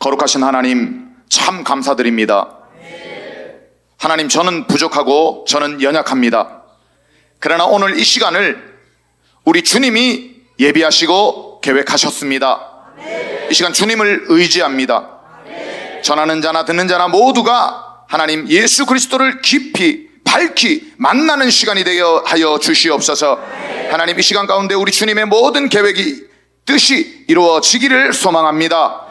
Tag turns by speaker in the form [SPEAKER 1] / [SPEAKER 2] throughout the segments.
[SPEAKER 1] 거룩하신 하나님, 참 감사드립니다. 하나님, 저는 부족하고 저는 연약합니다. 그러나 오늘 이 시간을 우리 주님이 예비하시고 계획하셨습니다. 이 시간 주님을 의지합니다. 전하는 자나 듣는 자나 모두가 하나님 예수 그리스도를 깊이 밝히 만나는 시간이 되어 하여 주시옵소서. 하나님, 이 시간 가운데 우리 주님의 모든 계획이 뜻이 이루어지기를 소망합니다.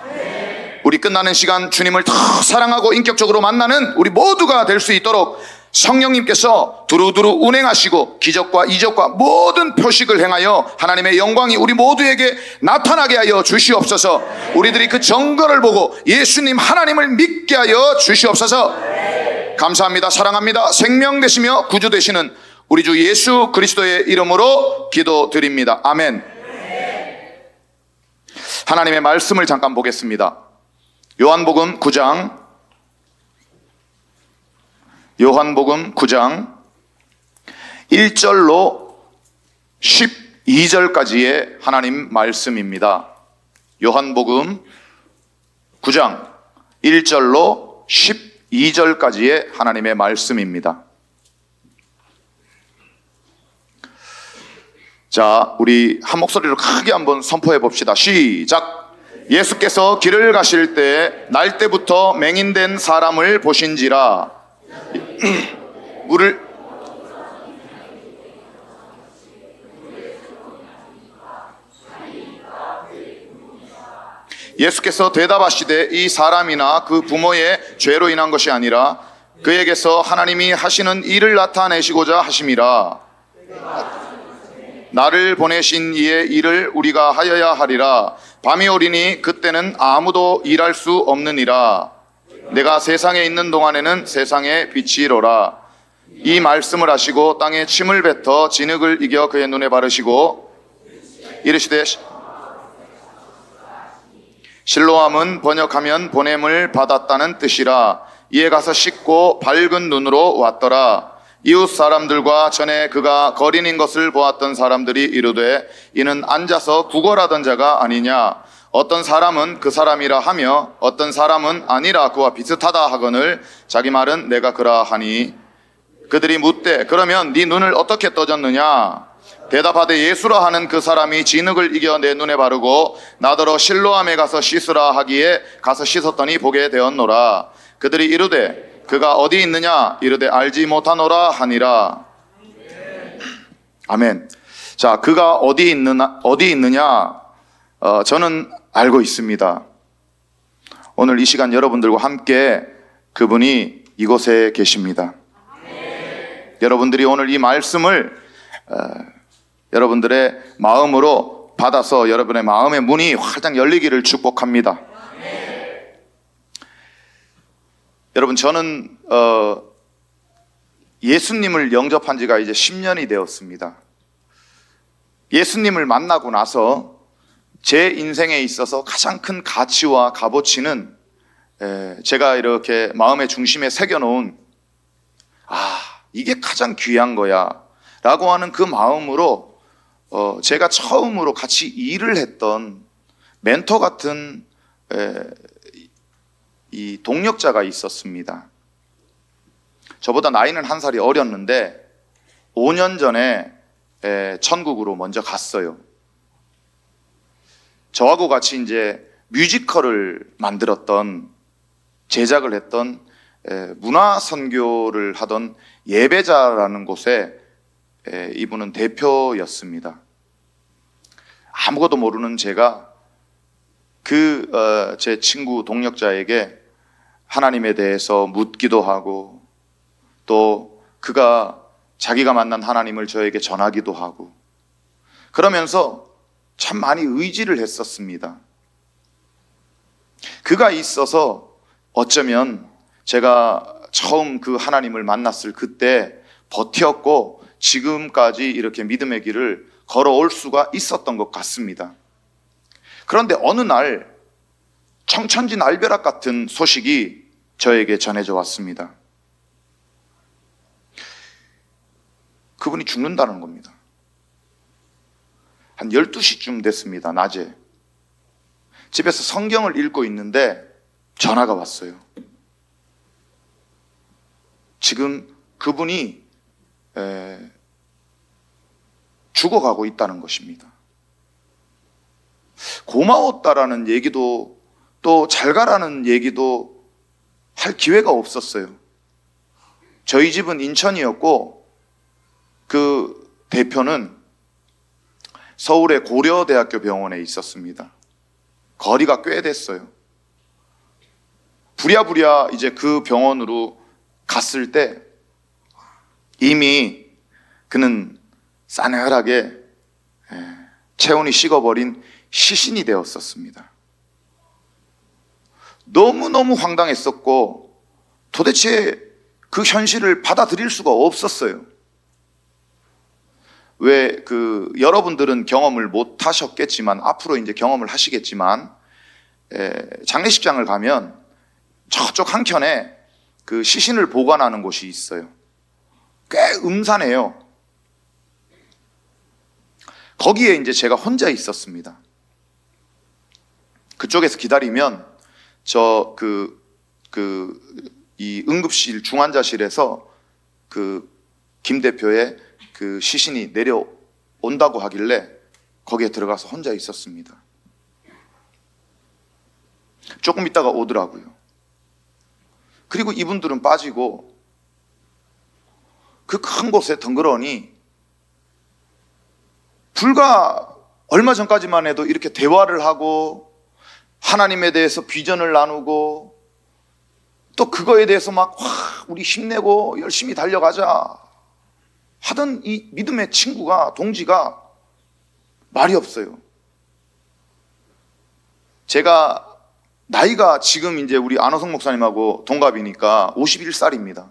[SPEAKER 1] 우리 끝나는 시간 주님을 더 사랑하고 인격적으로 만나는 우리 모두가 될 수 있도록 성령님께서 두루두루 운행하시고 기적과 이적과 모든 표식을 행하여 하나님의 영광이 우리 모두에게 나타나게 하여 주시옵소서. 우리들이 그 증거를 보고 예수님 하나님을 믿게 하여 주시옵소서. 감사합니다. 사랑합니다. 생명 되시며 구주 되시는 우리 주 예수 그리스도의 이름으로 기도드립니다. 아멘. 하나님의 말씀을 잠깐 보겠습니다. 요한복음 9장 1절로 12절까지의 하나님 말씀입니다. 요한복음 9장 1절로 12절까지의 하나님의 말씀입니다. 자, 우리 한 목소리로 크게 한번 선포해 봅시다. 시작. 예수께서 길을 가실 때 날 때부터 맹인된 사람을 보신지라. 물을 예수께서 대답하시되 이 사람이나 그 부모의 죄로 인한 것이 아니라 그에게서 하나님이 하시는 일을 나타내시고자 하심이라. 나를 보내신 이의 일을 우리가 하여야 하리라. 밤이 오리니 그때는 아무도 일할 수 없느니라. 내가 세상에 있는 동안에는 세상의 빛이로라. 이 말씀을 하시고 땅에 침을 뱉어 진흙을 이겨 그의 눈에 바르시고 이르시되, 실로암은 번역하면 보냄을 받았다는 뜻이라. 이에 가서 씻고 밝은 눈으로 왔더라. 이웃 사람들과 전에 그가 거린인 것을 보았던 사람들이 이르되 이는 앉아서 구걸하던 자가 아니냐. 어떤 사람은 그 사람이라 하며 어떤 사람은 아니라 그와 비슷하다 하거늘 자기 말은 내가 그러하니. 그들이 묻되 그러면 네 눈을 어떻게 떠졌느냐. 대답하되 예수라 하는 그 사람이 진흙을 이겨 내 눈에 바르고 나더러 실로암에 가서 씻으라 하기에 가서 씻었더니 보게 되었노라. 그들이 이르되 그가 어디 있느냐. 이르되 알지 못하노라 하니라. 아멘. 자, 그가 어디 있느냐. 저는 알고 있습니다. 오늘 이 시간 여러분들과 함께 그분이 이곳에 계십니다. 여러분들이 오늘 이 말씀을 여러분들의 마음으로 받아서 여러분의 마음의 문이 활짝 열리기를 축복합니다. 여러분, 저는 예수님을 영접한 지가 이제 10년이 되었습니다. 예수님을 만나고 나서 제 인생에 있어서 가장 큰 가치와 값어치는 제가 이렇게 마음의 중심에 새겨놓은 이게 가장 귀한 거야 라고 하는 그 마음으로 제가 처음으로 같이 일을 했던 멘토 같은 이 동력자가 있었습니다. 저보다 나이는 한 살이 어렸는데 5년 전에 천국으로 먼저 갔어요. 저하고 같이 이제 뮤지컬을 만들었던, 제작을 했던 문화 선교를 하던 예배자라는 곳에 이분은 대표였습니다. 아무것도 모르는 제가 제 친구 동력자에게 하나님에 대해서 묻기도 하고 또 그가 자기가 만난 하나님을 저에게 전하기도 하고 그러면서 참 많이 의지를 했었습니다. 그가 있어서 어쩌면 제가 처음 그 하나님을 만났을 그때 버텼고 지금까지 이렇게 믿음의 길을 걸어올 수가 있었던 것 같습니다. 그런데 어느 날 청천지 날벼락 같은 소식이 저에게 전해져 왔습니다. 그분이 죽는다는 겁니다. 한 12시쯤 됐습니다. 낮에 집에서 성경을 읽고 있는데 전화가 왔어요. 지금 그분이 죽어가고 있다는 것입니다. 고마웠다라는 얘기도 또 잘 가라는 얘기도 할 기회가 없었어요. 저희 집은 인천이었고 그 대표는 서울의 고려대학교 병원에 있었습니다. 거리가 꽤 됐어요. 부랴부랴 이제 그 병원으로 갔을 때 이미 그는 싸늘하게 체온이 식어버린 시신이 되었었습니다. 너무너무 황당했었고 도대체 그 현실을 받아들일 수가 없었어요. 왜 여러분들은 경험을 못 하셨겠지만 앞으로 이제 경험을 하시겠지만 장례식장을 가면 저쪽 한켠에 그 시신을 보관하는 곳이 있어요. 꽤 음산해요. 거기에 이제 제가 혼자 있었습니다. 그쪽에서 기다리면 이 응급실 중환자실에서 그 김 대표의 그 시신이 내려온다고 하길래 거기에 들어가서 혼자 있었습니다. 조금 있다가 오더라고요. 그리고 이분들은 빠지고 그 큰 곳에 덩그러니 불과 얼마 전까지만 해도 이렇게 대화를 하고 하나님에 대해서 비전을 나누고 또 그거에 대해서 막 우리 힘내고 열심히 달려가자 하던 이 믿음의 친구가, 동지가 말이 없어요. 제가 나이가 지금 이제 우리 안호성 목사님하고 동갑이니까 51살입니다.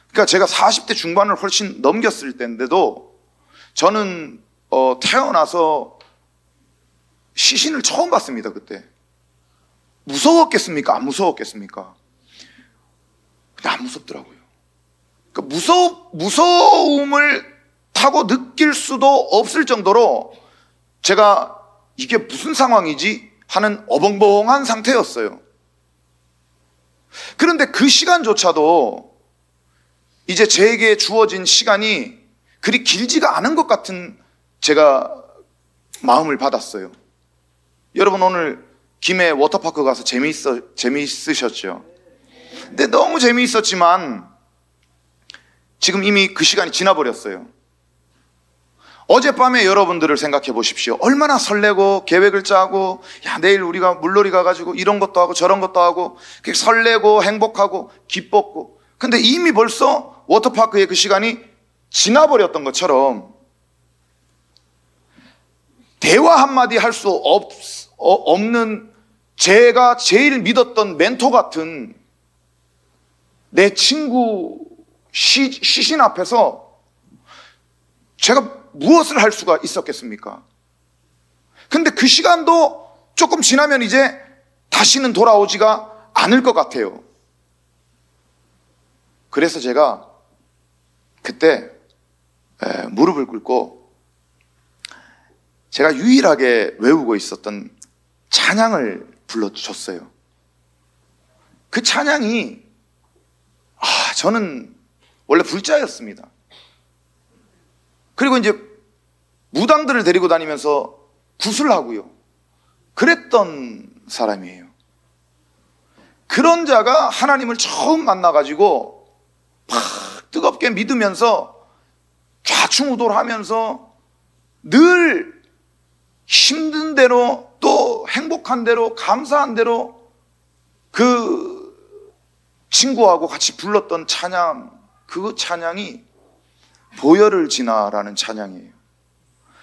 [SPEAKER 1] 그러니까 제가 40대 중반을 훨씬 넘겼을 때인데도 저는 태어나서 시신을 처음 봤습니다. 그때 무서웠겠습니까? 안 무서웠겠습니까? 근데 안 무섭더라고요. 그러니까 무서움을 타고 느낄 수도 없을 정도로 제가 이게 무슨 상황이지 하는 어벙벙한 상태였어요. 그런데 그 시간조차도 이제 제게 주어진 시간이 그리 길지가 않은 것 같은 제가 마음을 받았어요. 여러분 오늘 김해 워터파크 가서 재미있으셨죠? 근데 너무 재미있었지만 지금 이미 그 시간이 지나버렸어요. 어젯밤에 여러분들을 생각해 보십시오. 얼마나 설레고 계획을 짜고 내일 우리가 물놀이 가가지고 이런 것도 하고 저런 것도 하고 설레고 행복하고 기뻤고, 근데 이미 벌써 워터파크의 그 시간이 지나버렸던 것처럼 대화 한마디 할 수 없는 제가 제일 믿었던 멘토 같은 내 친구 시신 앞에서 제가 무엇을 할 수가 있었겠습니까? 근데 그 시간도 조금 지나면 이제 다시는 돌아오지가 않을 것 같아요. 그래서 제가 그때 무릎을 꿇고 제가 유일하게 외우고 있었던 찬양을 불러줬어요. 그 찬양이 저는 원래 불자였습니다. 그리고 이제 무당들을 데리고 다니면서 굿을 하고요, 그랬던 사람이에요. 그런 자가 하나님을 처음 만나가지고 막 뜨겁게 믿으면서 좌충우돌하면서 늘 힘든 대로 또 행복한 대로 감사한 대로 그 친구하고 같이 불렀던 찬양, 그 찬양이 보혈을 지나라는 찬양이에요.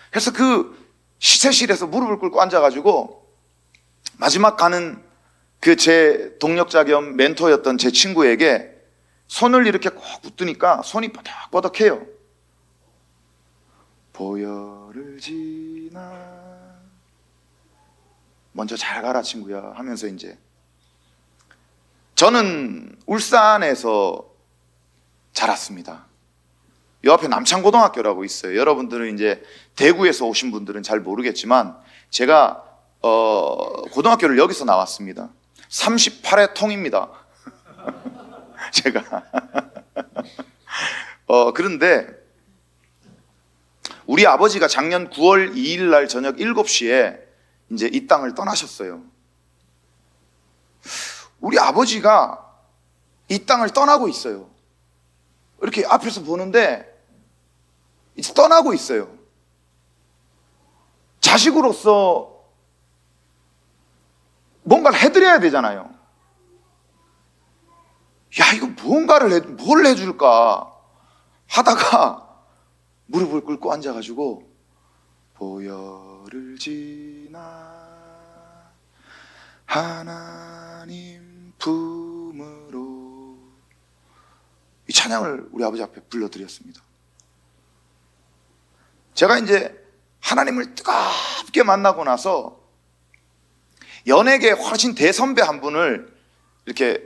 [SPEAKER 1] 그래서 그 시체실에서 무릎을 꿇고 앉아가지고 마지막 가는 그 제 동력자 겸 멘토였던 제 친구에게 손을 이렇게 꼭 붙드니까 손이 뻐덕뻐덕해요. 보혈을 지나 먼저 잘 가라 친구야 하면서, 이제 저는 울산에서 자랐습니다. 이 앞에 남창고등학교라고 있어요. 여러분들은 이제 대구에서 오신 분들은 잘 모르겠지만 제가 고등학교를 여기서 나왔습니다. 38회 통입니다. 제가. 그런데 우리 아버지가 작년 9월 2일 날 저녁 7시에 이제 이 땅을 떠나셨어요. 우리 아버지가 이 땅을 떠나고 있어요. 이렇게 앞에서 보는데 이제 떠나고 있어요. 자식으로서 뭔가를 해드려야 되잖아요. 야, 이거 뭘 해줄까 하다가 무릎을 꿇고 앉아가지고 보혈을 지나 하나님 품으로 이 찬양을 우리 아버지 앞에 불러드렸습니다. 제가 이제 하나님을 뜨겁게 만나고 나서 연예계 훨씬 대선배 한 분을 이렇게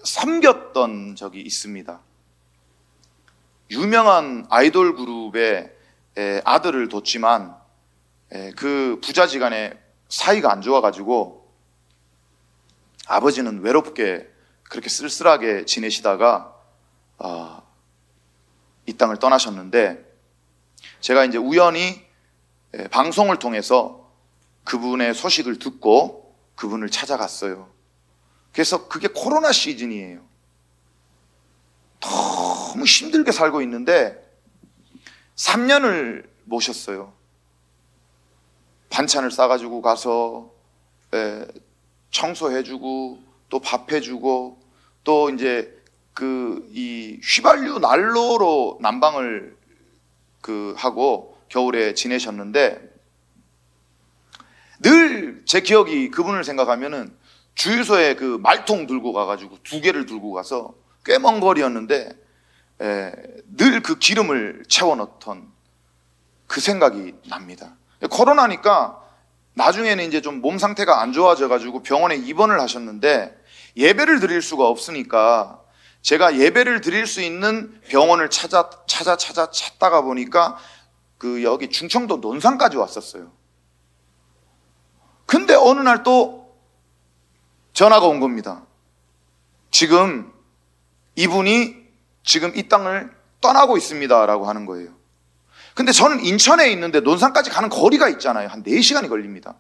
[SPEAKER 1] 섬겼던 적이 있습니다. 유명한 아이돌 그룹의 아들을 뒀지만 그 부자지간에 사이가 안 좋아가지고 아버지는 외롭게 그렇게 쓸쓸하게 지내시다가 이 땅을 떠나셨는데, 제가 이제 우연히 방송을 통해서 그분의 소식을 듣고 그분을 찾아갔어요. 그래서 그게 코로나 시즌이에요. 너무 힘들게 살고 있는데 3년을 모셨어요. 반찬을 싸가지고 가서 청소해주고 또 밥해주고 또 이제 이 휘발유 난로로 난방을 하고 겨울에 지내셨는데, 늘 제 기억이 그분을 생각하면은 주유소에 그 말통 들고 가가지고 2개를 들고 가서 꽤 먼 거리였는데 늘 그 기름을 채워넣던 그 생각이 납니다. 코로나니까 나중에는 이제 좀 몸 상태가 안 좋아져가지고 병원에 입원을 하셨는데 예배를 드릴 수가 없으니까 제가 예배를 드릴 수 있는 병원을 찾다가 보니까 여기 충청도 논산까지 왔었어요. 근데 어느 날 또 전화가 온 겁니다. 지금 이분이 지금 이 땅을 떠나고 있습니다 라고 하는 거예요. 근데 저는 인천에 있는데 논산까지 가는 거리가 있잖아요. 한 4시간이 걸립니다.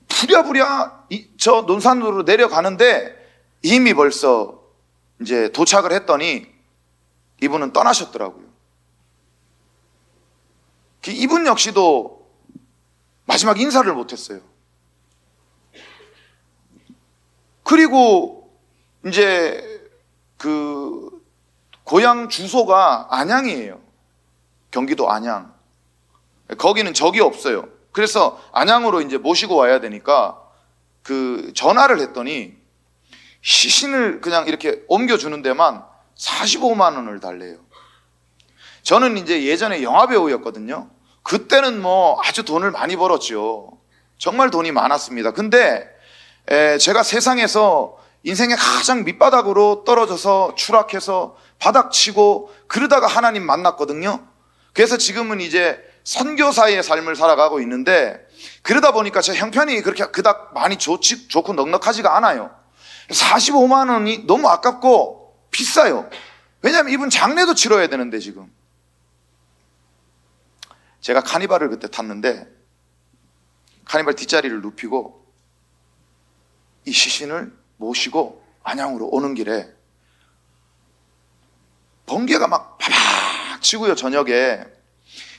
[SPEAKER 1] 부랴부랴 저 논산으로 내려가는데 이미 벌써 이제 도착을 했더니 이분은 떠나셨더라고요. 이분 역시도 마지막 인사를 못했어요. 그리고 이제 고향 주소가 안양이에요. 경기도 안양. 거기는 적이 없어요. 그래서 안양으로 이제 모시고 와야 되니까 전화를 했더니 시신을 그냥 이렇게 옮겨주는 데만 45만 원을 달래요. 저는 이제 예전에 영화배우였거든요. 그때는 뭐 아주 돈을 많이 벌었죠. 정말 돈이 많았습니다. 근데 제가 세상에서 인생의 가장 밑바닥으로 떨어져서 추락해서 바닥치고 그러다가 하나님 만났거든요. 그래서 지금은 이제 선교사의 삶을 살아가고 있는데, 그러다 보니까 제 형편이 그렇게 그닥 많이 좋고 넉넉하지가 않아요. 45만 원이 너무 아깝고 비싸요. 왜냐하면 이분 장례도 치러야 되는데. 지금 제가 카니발을 그때 탔는데 카니발 뒷자리를 눕히고 이 시신을 모시고 안양으로 오는 길에 번개가 막 파박 치고요. 저녁에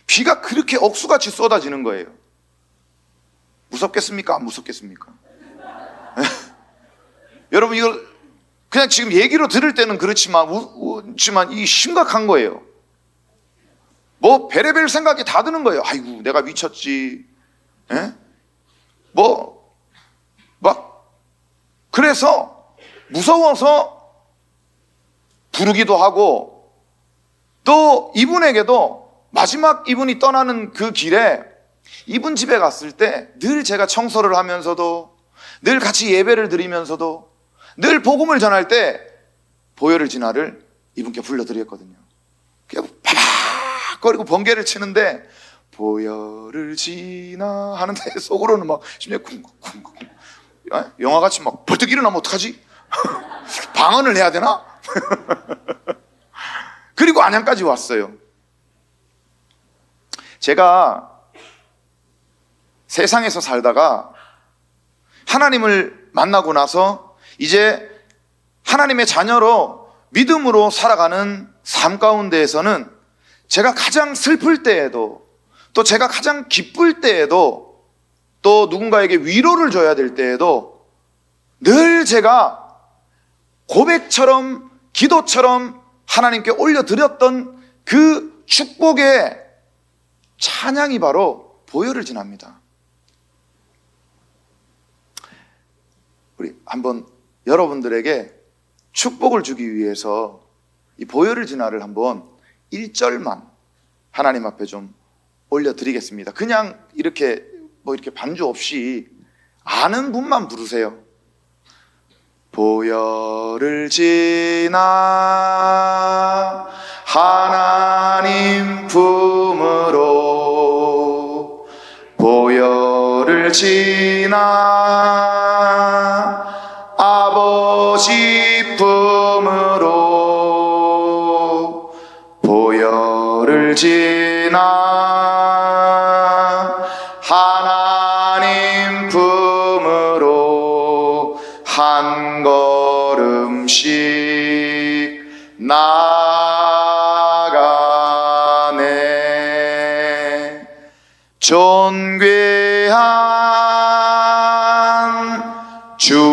[SPEAKER 1] 비가 그렇게 억수같이 쏟아지는 거예요. 무섭겠습니까? 안 무섭겠습니까? 여러분, 이걸 그냥 지금 얘기로 들을 때는 그렇지만 이 심각한 거예요. 뭐 베레벨 생각이 다 드는 거예요. 아이고 내가 미쳤지. 그래서 무서워서 부르기도 하고, 또 이분에게도 마지막 이분이 떠나는 그 길에 이분 집에 갔을 때 늘 제가 청소를 하면서도, 늘 같이 예배를 드리면서도, 늘 복음을 전할 때 보혈을 지나를 이분께 불러드렸거든요. 파박거리고 번개를 치는데 보혈을 지나 하는데 속으로는 막 심지어 쿵쿵쿵쿵 영화같이 막 벌떡 일어나면 어떡하지? 방언을 해야 되나? 그리고 안양까지 왔어요. 제가 세상에서 살다가 하나님을 만나고 나서 이제 하나님의 자녀로 믿음으로 살아가는 삶 가운데에서는 제가 가장 슬플 때에도, 또 제가 가장 기쁠 때에도, 또 누군가에게 위로를 줘야 될 때에도 늘 제가 고백처럼 기도처럼 하나님께 올려드렸던 그 축복의 찬양이 바로 보혈을 지납니다. 우리 한번 여러분들에게 축복을 주기 위해서 이 보혈을 지나를 한번 1절만 하나님 앞에 좀 올려드리겠습니다. 그냥 이렇게 이렇게 반주 없이 아는 분만 부르세요. 보혈을 지나 하나님 품으로, 보혈을 지나 아버지 품으로, 보혈을 지나 하나님 품으로 한 걸음씩 나가네. 존귀한 주보혈이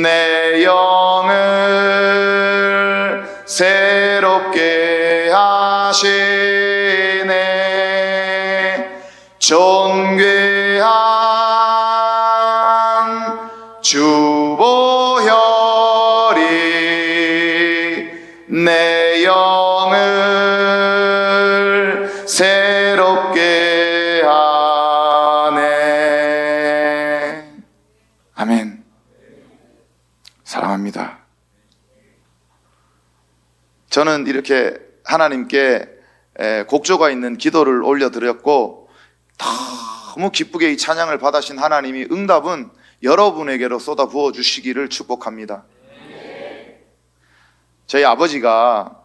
[SPEAKER 1] 내 영을 새롭게 하시네. 존귀한 주보혈이 내 영을 새롭게 하네. 아멘. 사랑합니다. 저는 이렇게 하나님께 곡조가 있는 기도를 올려드렸고, 너무 기쁘게 이 찬양을 받으신 하나님이 응답은 여러분에게로 쏟아 부어 주시기를 축복합니다. 저희 아버지가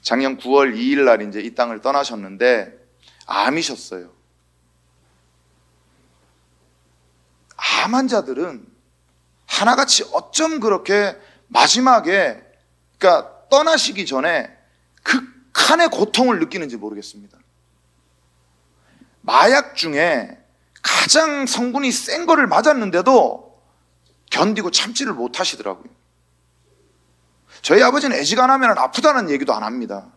[SPEAKER 1] 작년 9월 2일 날 이제 이 땅을 떠나셨는데 암이셨어요. 암 환자들은 하나같이 어쩜 그렇게 마지막에, 그러니까 떠나시기 전에 극한의 고통을 느끼는지 모르겠습니다. 마약 중에 가장 성분이 센 거를 맞았는데도 견디고 참지를 못하시더라고요. 저희 아버지는 애지간하면 아프다는 얘기도 안 합니다.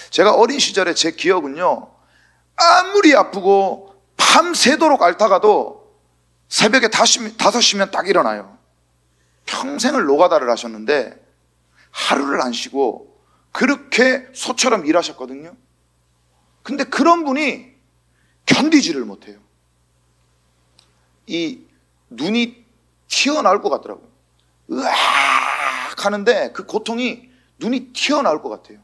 [SPEAKER 1] 제가 어린 시절에 제 기억은요, 아무리 아프고 밤새도록 앓다가도 새벽에 5시면 딱 일어나요. 평생을 노가다를 하셨는데 하루를 안 쉬고 그렇게 소처럼 일하셨거든요. 근데 그런 분이 견디지를 못해요. 이 눈이 튀어나올 것 같더라고요. 으악 하는데 그 고통이 눈이 튀어나올 것 같아요.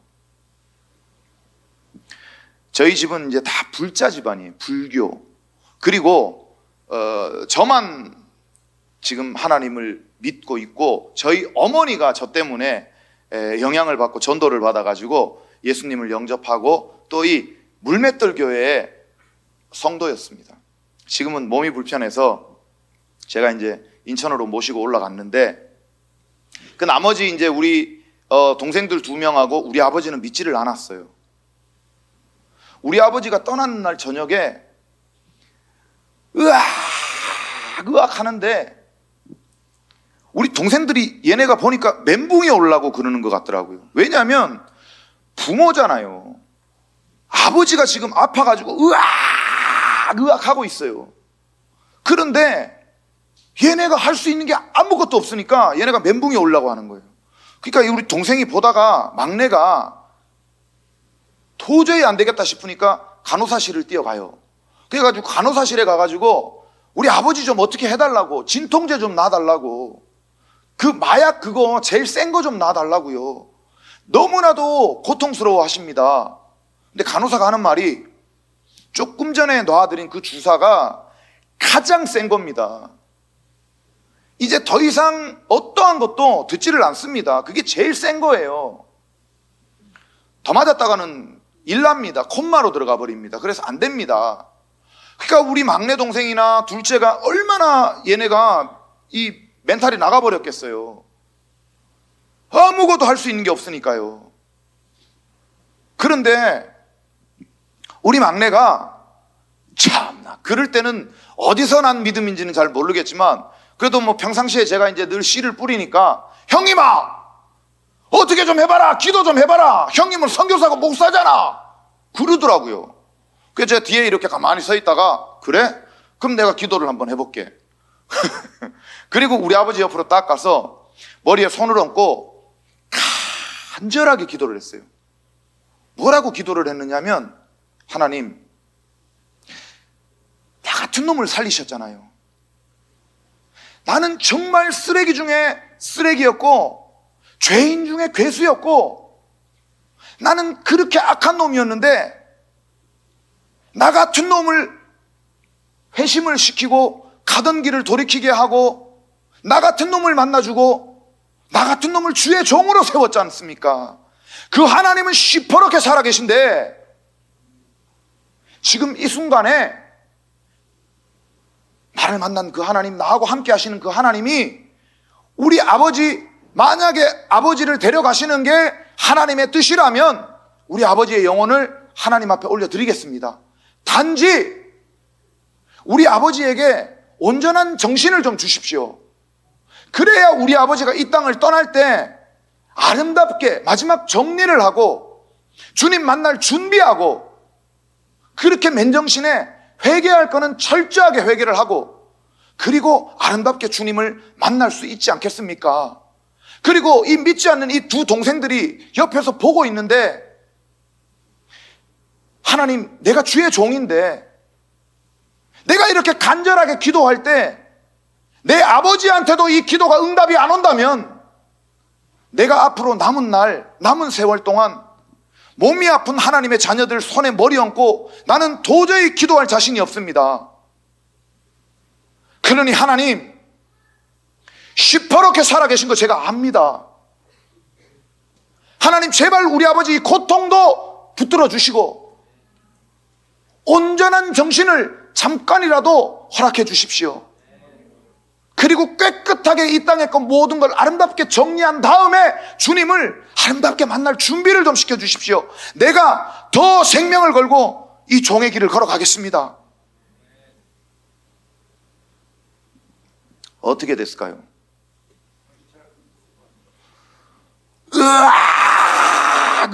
[SPEAKER 1] 저희 집은 이제 다 불자 집안이에요. 불교. 그리고 저만 지금 하나님을 믿고 있고, 저희 어머니가 저 때문에 영향을 받고 전도를 받아가지고 예수님을 영접하고 또 이 물맷돌 교회의 성도였습니다. 지금은 몸이 불편해서 제가 이제 인천으로 모시고 올라갔는데, 그 나머지 이제 우리 동생들 2명하고 우리 아버지는 믿지를 않았어요. 우리 아버지가 떠나는 날 저녁에 으악 하는데 우리 동생들이 얘네가 보니까 멘붕이 오려고 그러는 것 같더라고요. 왜냐하면 부모잖아요. 아버지가 지금 아파가지고 으악 하고 있어요. 그런데 얘네가 할 수 있는 게 아무것도 없으니까 얘네가 멘붕이 오려고 하는 거예요. 그러니까 우리 동생이 보다가 막내가 도저히 안 되겠다 싶으니까 간호사실을 뛰어가요. 그래가지고 간호사실에 가가지고 우리 아버지 좀 어떻게 해달라고, 진통제 좀 놔달라고, 그 마약 그거 제일 센 거 좀 놔달라고요. 너무나도 고통스러워 하십니다. 근데 간호사가 하는 말이, 조금 전에 놔드린 그 주사가 가장 센 겁니다. 이제 더 이상 어떠한 것도 듣지를 않습니다. 그게 제일 센 거예요. 더 맞았다가는 일납니다. 콤마로 들어가 버립니다. 그래서 안 됩니다. 그러니까 우리 막내 동생이나 둘째가 얼마나 얘네가 이 멘탈이 나가버렸겠어요. 아무것도 할 수 있는 게 없으니까요. 그런데 우리 막내가 참나 그럴 때는 어디서 난 믿음인지는 잘 모르겠지만 그래도 뭐 평상시에 제가 이제 늘 씨를 뿌리니까 형님아 어떻게 좀 해봐라, 기도 좀 해봐라, 형님은 선교사고 목사잖아 그러더라고요. 그래서 제가 뒤에 이렇게 가만히 서 있다가 그래? 그럼 내가 기도를 한번 해볼게. 그리고 우리 아버지 옆으로 딱 가서 머리에 손을 얹고 간절하게 기도를 했어요. 뭐라고 기도를 했느냐면 하나님, 나 같은 놈을 살리셨잖아요. 나는 정말 쓰레기 중에 쓰레기였고 죄인 중에 괴수였고 나는 그렇게 악한 놈이었는데 나 같은 놈을 회심을 시키고 가던 길을 돌이키게 하고 나 같은 놈을 만나주고 나 같은 놈을 주의 종으로 세웠지 않습니까? 그 하나님은 시퍼렇게 살아계신데 지금 이 순간에 나를 만난 그 하나님, 나하고 함께 하시는 그 하나님이 우리 아버지, 만약에 아버지를 데려가시는 게 하나님의 뜻이라면 우리 아버지의 영혼을 하나님 앞에 올려드리겠습니다. 단지 우리 아버지에게 온전한 정신을 좀 주십시오. 그래야 우리 아버지가 이 땅을 떠날 때 아름답게 마지막 정리를 하고 주님 만날 준비하고 그렇게 맨정신에 회개할 거는 철저하게 회개를 하고 그리고 아름답게 주님을 만날 수 있지 않겠습니까? 그리고 이 믿지 않는 이 두 동생들이 옆에서 보고 있는데 하나님, 내가 주의 종인데 내가 이렇게 간절하게 기도할 때 내 아버지한테도 이 기도가 응답이 안 온다면 내가 앞으로 남은 날, 남은 세월 동안 몸이 아픈 하나님의 자녀들 손에 머리 얹고 나는 도저히 기도할 자신이 없습니다. 그러니 하나님, 시퍼렇게 살아계신 거 제가 압니다. 하나님, 제발 우리 아버지 고통도 붙들어 주시고 온전한 정신을 잠깐이라도 허락해 주십시오. 그리고 깨끗하게 이 땅의 것 모든 걸 아름답게 정리한 다음에 주님을 아름답게 만날 준비를 좀 시켜주십시오. 내가 더 생명을 걸고 이 종의 길을 걸어가겠습니다. 어떻게 됐을까요?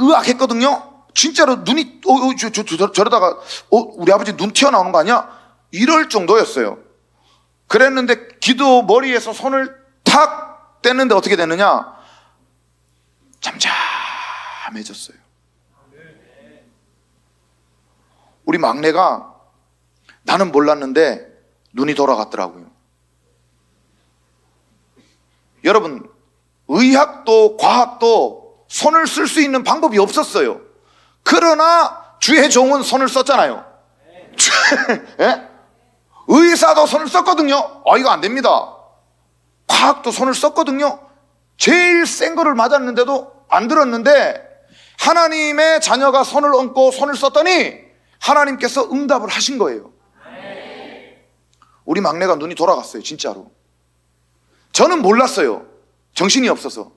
[SPEAKER 1] 으악 했거든요. 진짜로 눈이 저러다가 우리 아버지 눈 튀어나오는 거 아니야? 이럴 정도였어요. 그랬는데 기도 머리에서 손을 탁 뗐는데 어떻게 됐느냐? 잠잠해졌어요. 우리 막내가 나는 몰랐는데 눈이 돌아갔더라고요. 여러분, 의학도 과학도 손을 쓸 수 있는 방법이 없었어요. 그러나 주의 종은 손을 썼잖아요. 예? 의사도 손을 썼거든요. 이거 안 됩니다. 과학도 손을 썼거든요. 제일 센 거를 맞았는데도 안 들었는데 하나님의 자녀가 손을 얹고 손을 썼더니 하나님께서 응답을 하신 거예요. 우리 막내가 눈이 돌아갔어요. 진짜로. 저는 몰랐어요. 정신이 없어서.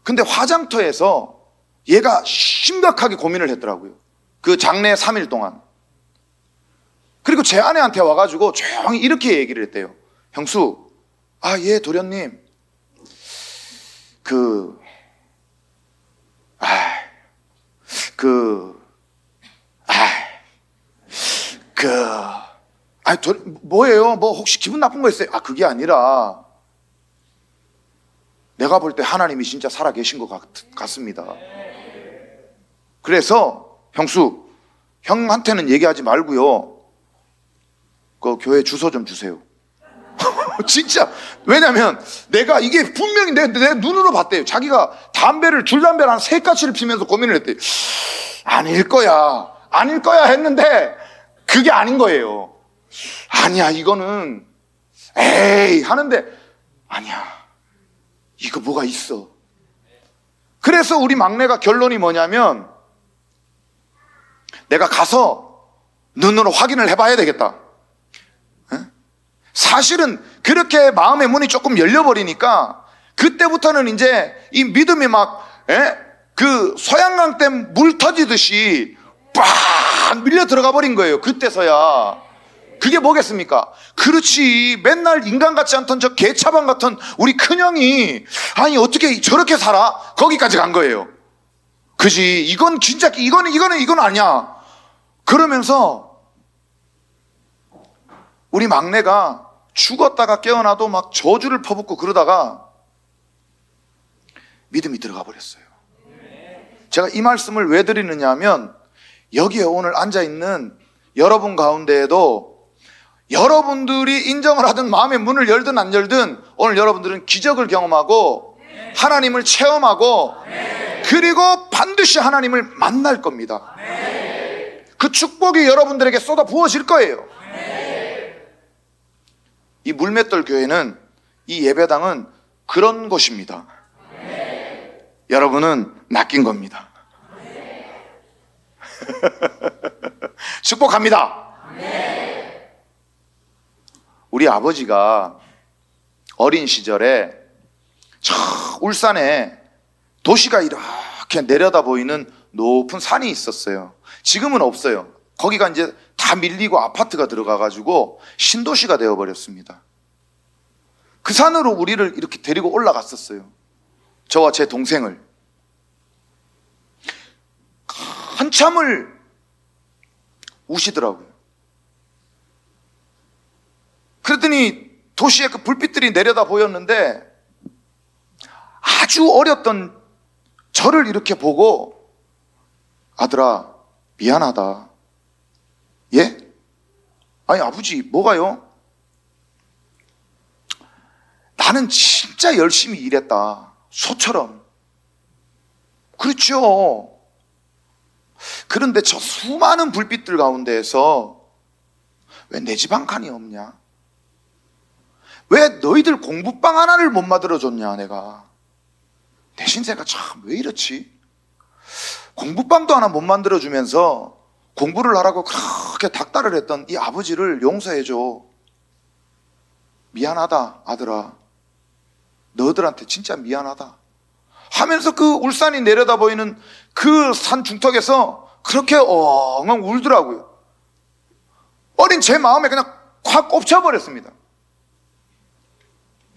[SPEAKER 1] 근데 화장터에서 얘가 심각하게 고민을 했더라고요. 그 장례 3일 동안. 그리고 제 아내한테 와가지고 조용히 이렇게 얘기를 했대요. 형수, 예, 도련님. 뭐예요? 뭐 혹시 기분 나쁜 거 있어요? 그게 아니라 내가 볼 때 하나님이 진짜 살아계신 것 같습니다. 그래서 형수, 형한테는 얘기하지 말고요. 그 교회 주소 좀 주세요. 진짜. 왜냐면 내가 이게 분명히 내 눈으로 봤대요. 자기가 줄담배를 한 3가지를 피면서 고민을 했대요. 아닐 거야. 아닐 거야 했는데 그게 아닌 거예요. 아니야, 이거는 에이 하는데 아니야, 이거 뭐가 있어. 그래서 우리 막내가 결론이 뭐냐면 내가 가서 눈으로 확인을 해봐야 되겠다. 사실은 그렇게 마음의 문이 조금 열려버리니까 그때부터는 이제 이 믿음이 막 그 소양강댐 물 터지듯이 빡 밀려 들어가 버린 거예요. 그때서야. 그게 뭐겠습니까? 그렇지, 맨날 인간 같지 않던 저 개차반 같은 우리 큰형이 아니 어떻게 저렇게 살아? 거기까지 간 거예요. 그지? 이건 진짜 이건 아니야. 그러면서 우리 막내가 죽었다가 깨어나도 막 저주를 퍼붓고 그러다가 믿음이 들어가 버렸어요. 제가 이 말씀을 왜 드리느냐 하면 여기에 오늘 앉아있는 여러분 가운데에도 여러분들이 인정을 하든 마음의 문을 열든 안 열든 오늘 여러분들은 기적을 경험하고 하나님을 체험하고 그리고 반드시 하나님을 만날 겁니다. 그 축복이 여러분들에게 쏟아 부어질 거예요. 이 물맷돌 교회는, 이 예배당은 그런 곳입니다. 여러분은 낚인 겁니다. 축복합니다. 우리 아버지가 어린 시절에 저 울산에 도시가 이렇게 내려다 보이는 높은 산이 있었어요. 지금은 없어요. 거기가 이제 다 밀리고 아파트가 들어가가지고 신도시가 되어버렸습니다. 그 산으로 우리를 이렇게 데리고 올라갔었어요. 저와 제 동생을. 한참을 우시더라고요. 그랬더니 도시의 그 불빛들이 내려다 보였는데 아주 어렸던 저를 이렇게 보고 아들아 미안하다. 예? 아니 아버지 뭐가요? 나는 진짜 열심히 일했다. 소처럼. 그렇죠. 그런데 저 수많은 불빛들 가운데에서 왜 내 집 한 칸이 없냐? 왜 너희들 공부방 하나를 못 만들어줬냐 내가. 내 신세가 참 왜 이렇지? 공부방도 하나 못 만들어주면서 공부를 하라고 그렇게 닥달을 했던 이 아버지를 용서해줘. 미안하다 아들아. 너희들한테 진짜 미안하다 하면서 그 울산이 내려다 보이는 그 산 중턱에서 그렇게 엉엉 울더라고요. 어린 제 마음에 그냥 확 꼽혀버렸습니다.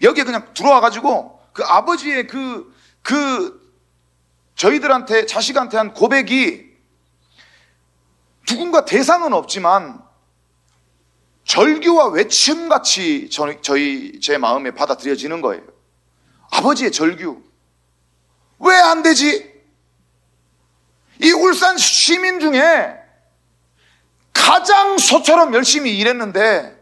[SPEAKER 1] 여기에 그냥 들어와가지고 그 아버지의 저희들한테, 자식한테 한 고백이 누군가 대상은 없지만 절규와 외침같이 제 마음에 받아들여지는 거예요. 아버지의 절규. 왜 안 되지? 이 울산 시민 중에 가장 소처럼 열심히 일했는데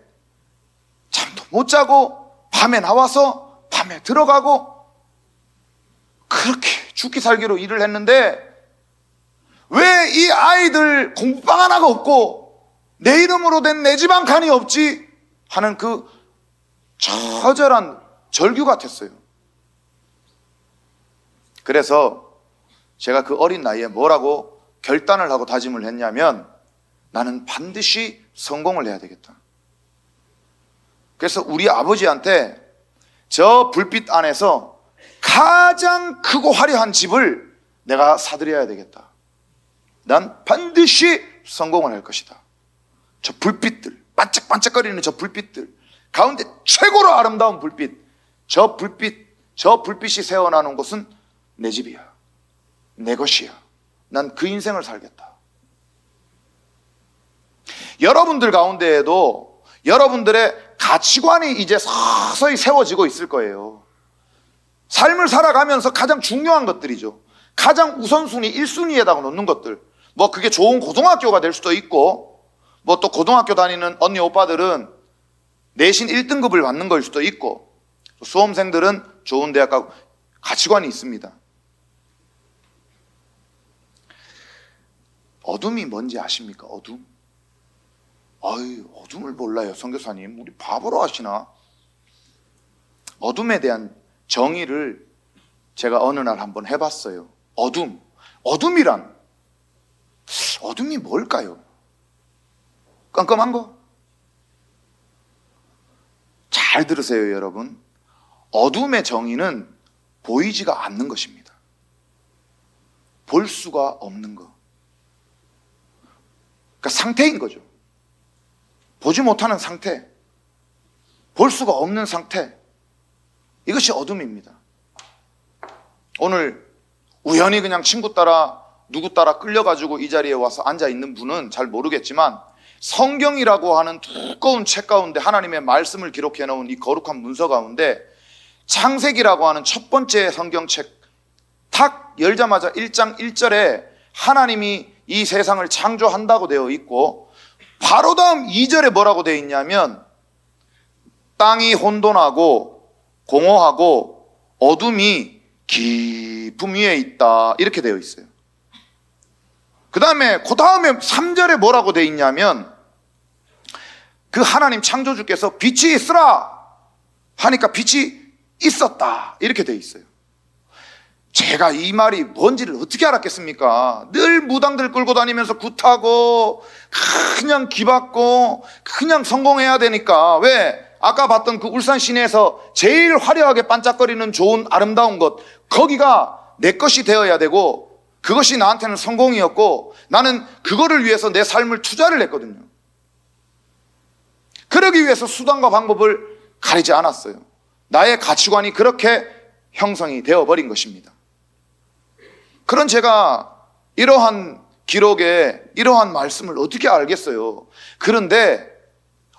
[SPEAKER 1] 잠도 못 자고 밤에 나와서 밤에 들어가고 그렇게 죽기 살기로 일을 했는데 왜 이 아이들 공부방 하나가 없고 내 이름으로 된 내 집 한 칸이 없지? 하는 그 처절한 절규 같았어요. 그래서 제가 그 어린 나이에 뭐라고 결단을 하고 다짐을 했냐면 나는 반드시 성공을 해야 되겠다. 그래서 우리 아버지한테 저 불빛 안에서 가장 크고 화려한 집을 내가 사드려야 되겠다. 난 반드시 성공을 할 것이다. 저 불빛들, 반짝반짝거리는 저 불빛들 가운데 최고로 아름다운 불빛, 저 불빛이 새어나는 곳은 내 집이야. 내 것이야. 난 그 인생을 살겠다. 여러분들 가운데에도 여러분들의 가치관이 이제 서서히 세워지고 있을 거예요. 삶을 살아가면서 가장 중요한 것들이죠. 가장 우선순위 1순위에다가 놓는 것들. 뭐 그게 좋은 고등학교가 될 수도 있고, 뭐 또 고등학교 다니는 언니 오빠들은 내신 1등급을 받는 걸 수도 있고, 수험생들은 좋은 대학 가고 가치관이 있습니다. 어둠이 뭔지 아십니까? 어둠? 어둠을 몰라요, 선교사님. 우리 바보로 하시나? 어둠에 대한 정의를 제가 어느 날 한번 해봤어요. 어둠이란, 어둠이 뭘까요? 깜깜한 거? 잘 들으세요, 여러분. 어둠의 정의는 보이지가 않는 것입니다. 볼 수가 없는 거. 그러니까 상태인 거죠. 보지 못하는 상태, 볼 수가 없는 상태, 이것이 어둠입니다. 오늘 우연히 그냥 친구 따라 누구 따라 끌려가지고 이 자리에 와서 앉아있는 분은 잘 모르겠지만, 성경이라고 하는 두꺼운 책 가운데 하나님의 말씀을 기록해 놓은 이 거룩한 문서 가운데 창세기라고 하는 첫 번째 성경책 탁 열자마자 1장 1절에 하나님이 이 세상을 창조한다고 되어 있고, 바로 다음 2절에 뭐라고 되어 있냐면 땅이 혼돈하고 공허하고 어둠이 깊음 위에 있다, 이렇게 되어 있어요. 그 다음에 3절에 뭐라고 되어 있냐면 그 하나님 창조주께서 빛이 있으라 하니까 빛이 있었다, 이렇게 되어 있어요. 제가 이 말이 뭔지를 어떻게 알았겠습니까? 늘 무당들 끌고 다니면서 굿하고 그냥 기받고 그냥 성공해야 되니까. 왜? 아까 봤던 그 울산 시내에서 제일 화려하게 반짝거리는 좋은 아름다운 것, 거기가 내 것이 되어야 되고 그것이 나한테는 성공이었고 나는 그거를 위해서 내 삶을 투자를 했거든요. 그러기 위해서 수단과 방법을 가리지 않았어요. 나의 가치관이 그렇게 형성이 되어버린 것입니다. 그런 제가 이러한 기록에 이러한 말씀을 어떻게 알겠어요? 그런데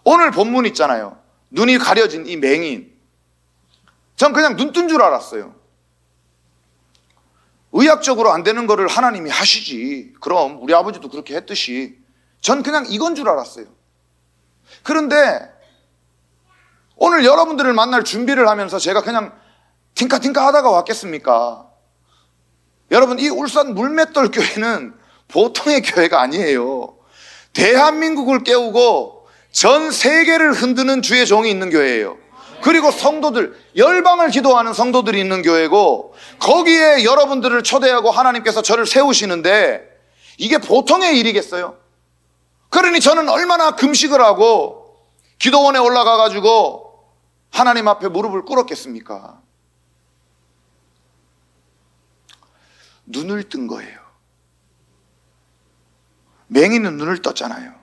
[SPEAKER 1] 오늘 본문 있잖아요. 눈이 가려진 이 맹인, 전 그냥 눈 뜬 줄 알았어요. 의학적으로 안 되는 거를 하나님이 하시지, 그럼 우리 아버지도 그렇게 했듯이, 전 그냥 이건 줄 알았어요. 그런데 오늘 여러분들을 만날 준비를 하면서 제가 그냥 팅카팅카 하다가 왔겠습니까? 여러분, 이 울산 물맷돌 교회는 보통의 교회가 아니에요. 대한민국을 깨우고 전 세계를 흔드는 주의 종이 있는 교회예요. 그리고 성도들, 열방을 기도하는 성도들이 있는 교회고, 거기에 여러분들을 초대하고 하나님께서 저를 세우시는데 이게 보통의 일이겠어요? 그러니 저는 얼마나 금식을 하고 기도원에 올라가 가지고 하나님 앞에 무릎을 꿇었겠습니까? 눈을 뜬 거예요. 맹인은 눈을 떴잖아요.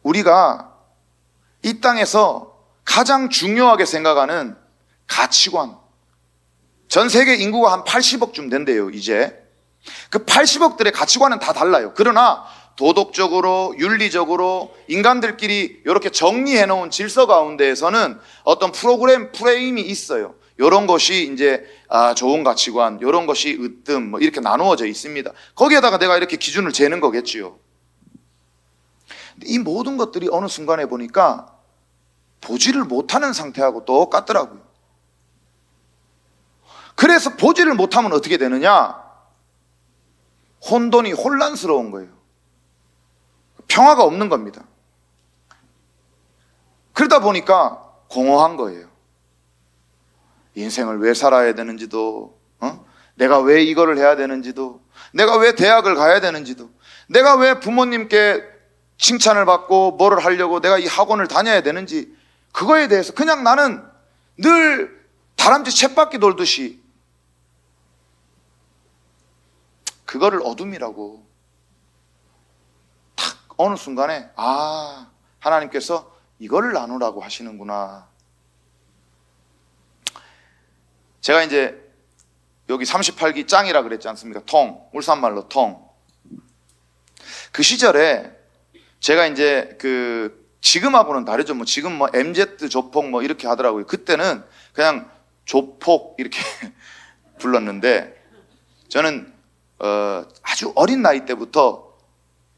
[SPEAKER 1] 우리가 이 땅에서 가장 중요하게 생각하는 가치관, 전 세계 인구가 한 80억쯤 된대요, 이제. 그 80억들의 가치관은 다 달라요. 그러나 도덕적으로, 윤리적으로 인간들끼리 이렇게 정리해 놓은 질서 가운데에서는 어떤 프레임이 있어요. 이런 것이 이제 좋은 가치관, 이런 것이 으뜸, 뭐 이렇게 나누어져 있습니다. 거기에다가 내가 이렇게 기준을 재는 거겠지요. 이 모든 것들이 어느 순간에 보니까 보지를 못하는 상태하고 똑같더라고요. 그래서 보지를 못하면 어떻게 되느냐? 혼돈이 혼란스러운 거예요. 평화가 없는 겁니다. 그러다 보니까 공허한 거예요. 인생을 왜 살아야 되는지도, 내가 왜 이거를 해야 되는지도, 내가 왜 대학을 가야 되는지도, 내가 왜 부모님께 칭찬을 받고 뭐를 하려고 내가 이 학원을 다녀야 되는지, 그거에 대해서 그냥 나는 늘 다람쥐 쳇바퀴 돌듯이, 그거를 어둠이라고 탁 어느 순간에 하나님께서 이거를 나누라고 하시는구나. 제가 이제 여기 38기 짱이라 그랬지 않습니까? 통, 울산말로 통. 그 시절에 제가 이제 지금하고는 다르죠. 지금 MZ 조폭 이렇게 하더라고요. 그때는 그냥 조폭 이렇게 불렀는데, 저는 아주 어린 나이 때부터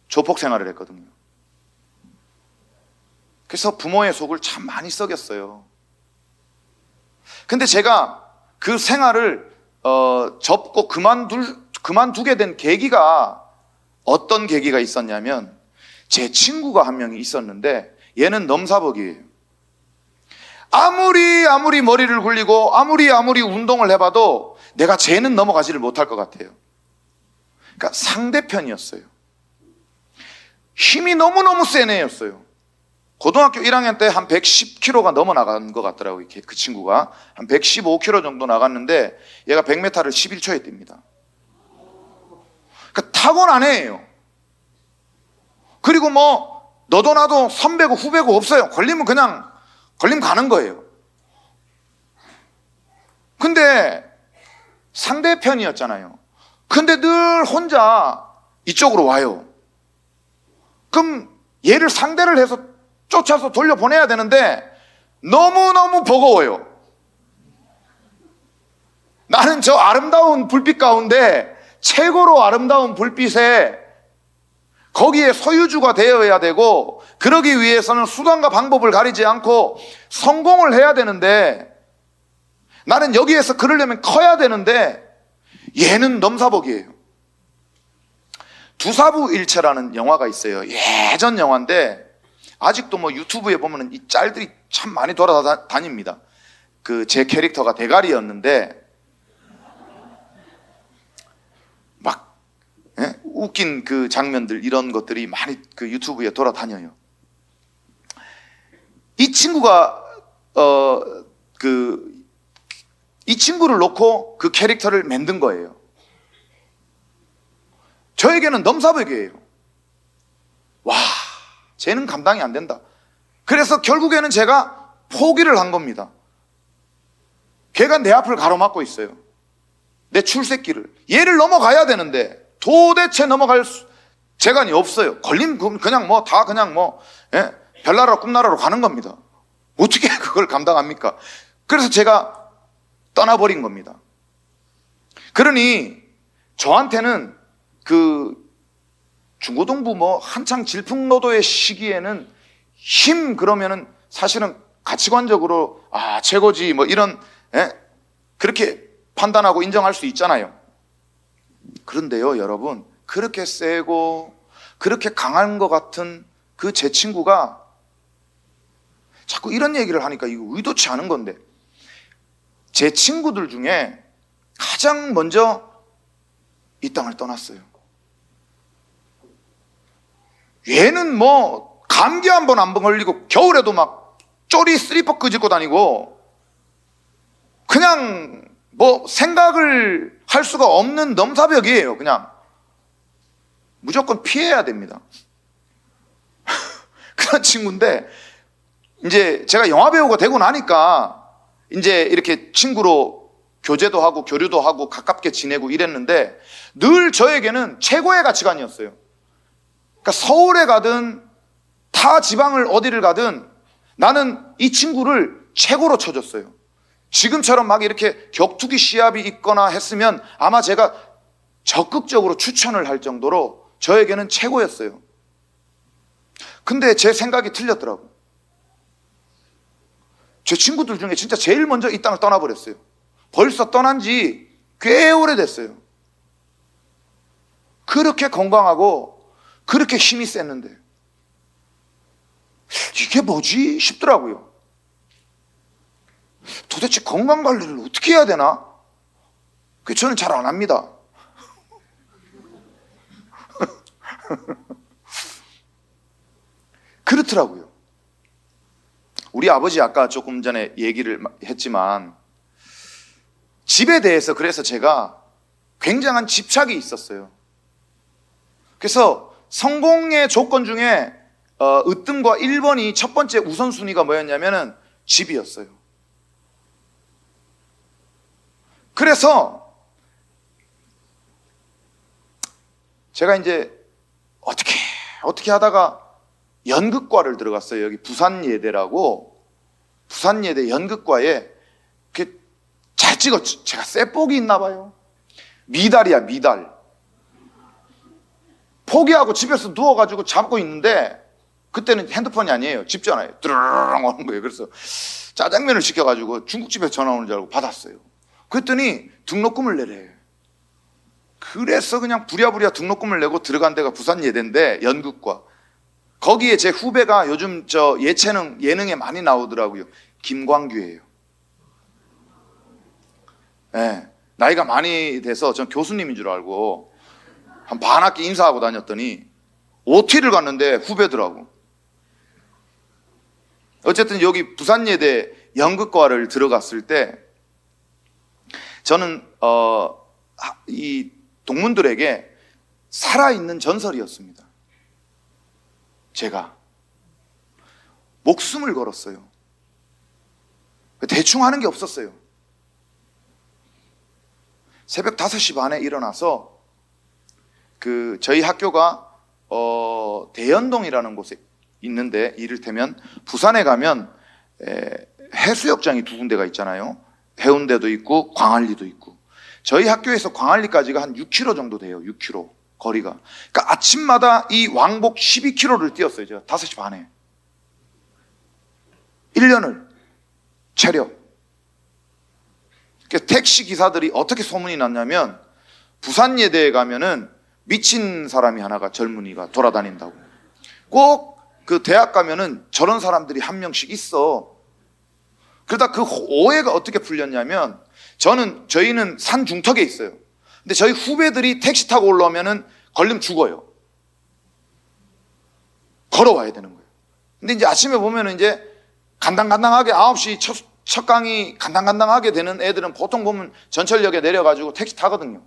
[SPEAKER 1] 조폭 생활을 했거든요. 그래서 부모의 속을 참 많이 썩였어요. 근데 제가 그 생활을 접고 그만두게 된 계기가 어떤 계기가 있었냐면 제 친구가 한 명이 있었는데 얘는 넘사벽이에요. 아무리 머리를 굴리고 아무리 운동을 해봐도 내가 쟤는 넘어가지를 못할 것 같아요. 그러니까 상대편이었어요. 힘이 너무너무 센 애였어요. 고등학교 1학년 때 한 110kg가 넘어 나간 것 같더라고요. 그 친구가 한 115kg 정도 나갔는데 얘가 100m를 11초에 뜁니다. 그러니까 타고난 애예요. 그리고 뭐 너도 나도 선배고 후배고 없어요. 걸리면 가는 거예요. 근데 상대편이었잖아요. 근데 늘 혼자 이쪽으로 와요. 그럼 얘를 상대를 해서 쫓아서 돌려보내야 되는데 너무너무 버거워요. 나는 저 아름다운 불빛 가운데 최고로 아름다운 불빛에 거기에 소유주가 되어야 되고, 그러기 위해서는 수단과 방법을 가리지 않고 성공을 해야 되는데, 나는 여기에서 그러려면 커야 되는데 얘는 넘사벽이에요. 두사부일체라는 영화가 있어요. 예전 영화인데 아직도 뭐 유튜브에 보면 이 짤들이 참 많이 돌아다닙니다. 그 제 캐릭터가 대가리였는데 막 웃긴 그 장면들, 이런 것들이 많이 그 유튜브에 돌아다녀요. 이 친구가 이 친구를 놓고 그 캐릭터를 만든 거예요. 저에게는 넘사벽이에요. 와, 쟤는 감당이 안 된다. 그래서 결국에는 제가 포기를 한 겁니다. 걔가 내 앞을 가로막고 있어요. 내 출세길을. 얘를 넘어가야 되는데 도대체 넘어갈 재간이 없어요. 걸리면 그냥 뭐 다 그냥 별나라 꿈나라로 가는 겁니다. 어떻게 그걸 감당합니까? 그래서 제가 떠나버린 겁니다. 그러니 저한테는 그 중고등부 한창 질풍노도의 시기에는 힘 그러면은 사실은 가치관적으로 최고지 이런 그렇게 판단하고 인정할 수 있잖아요. 그런데요, 여러분, 그렇게 세고 그렇게 강한 것 같은 그 제 친구가 자꾸 이런 얘기를 하니까 이거 의도치 않은 건데, 제 친구들 중에 가장 먼저 이 땅을 떠났어요. 얘는 감기 한 번 안 걸리고 겨울에도 막 쪼리 슬리퍼 끄집고 다니고 그냥 생각을 할 수가 없는 넘사벽이에요. 그냥 무조건 피해야 됩니다. 그런 친구인데 이제 제가 영화배우가 되고 나니까 이제 이렇게 친구로 교제도 하고 교류도 하고 가깝게 지내고 이랬는데 늘 저에게는 최고의 가치관이었어요. 그러니까 서울에 가든 타 지방을 어디를 가든 나는 이 친구를 최고로 쳐줬어요. 지금처럼 막 이렇게 격투기 시합이 있거나 했으면 아마 제가 적극적으로 추천을 할 정도로 저에게는 최고였어요. 근데 제 생각이 틀렸더라고요. 제 친구들 중에 진짜 제일 먼저 이 땅을 떠나버렸어요. 벌써 떠난 지 꽤 오래됐어요. 그렇게 건강하고 그렇게 힘이 셌는데 이게 뭐지 싶더라고요. 도대체 건강관리를 어떻게 해야 되나? 저는 잘 안 합니다. 그렇더라고요. 우리 아버지 아까 조금 전에 얘기를 했지만 집에 대해서 그래서 제가 굉장한 집착이 있었어요. 그래서 성공의 조건 중에 으뜸과 1번이 첫 번째 우선순위가 뭐였냐면은 집이었어요. 그래서 제가 이제 어떻게 하다가 연극과를 들어갔어요. 여기 부산예대라고, 부산예대 연극과에 잘 찍었죠. 제가 쇠복이 있나 봐요. 미달이야, 미달. 포기하고 집에서 누워가지고 잡고 있는데 그때는 핸드폰이 아니에요. 집 전화예요. 드르르르 오는 거예요. 그래서 짜장면을 시켜가지고 중국집에 전화 오는 줄 알고 받았어요. 그랬더니 등록금을 내래. 그래서 그냥 부랴부랴 등록금을 내고 들어간 데가 부산예대인데, 연극과. 거기에 제 후배가 요즘 저 예능에 많이 나오더라고요. 김광규예요. 네, 나이가 많이 돼서 전 교수님인 줄 알고 한 반 학기 인사하고 다녔더니 OT를 갔는데 후배더라고. 어쨌든 여기 부산예대 연극과를 들어갔을 때 저는 이 동문들에게 살아있는 전설이었습니다. 제가 목숨을 걸었어요. 대충 하는 게 없었어요. 새벽 5시 반에 일어나서 저희 학교가 대연동이라는 곳에 있는데, 이를테면 부산에 가면 해수욕장이 2군데가 있잖아요. 해운대도 있고 광안리도 있고. 저희 학교에서 광안리까지가 한 6km 정도 돼요. 6km 거리가. 그러니까 아침마다 이 왕복 12km를 뛰었어요. 제가 5시 반에 1년을 체력. 택시 기사들이 어떻게 소문이 났냐면, 부산예대에 가면은 미친 사람이 하나가, 젊은이가 돌아다닌다고. 꼭 그 대학 가면은 저런 사람들이 한 명씩 있어. 그러다 그 오해가 어떻게 풀렸냐면, 저희는 산 중턱에 있어요. 근데 저희 후배들이 택시 타고 올라오면은 걸리면 죽어요. 걸어와야 되는 거예요. 근데 이제 아침에 보면은 이제 간당간당하게 9시 첫 강의 간당간당하게 되는 애들은 보통 보면 전철역에 내려가지고 택시 타거든요.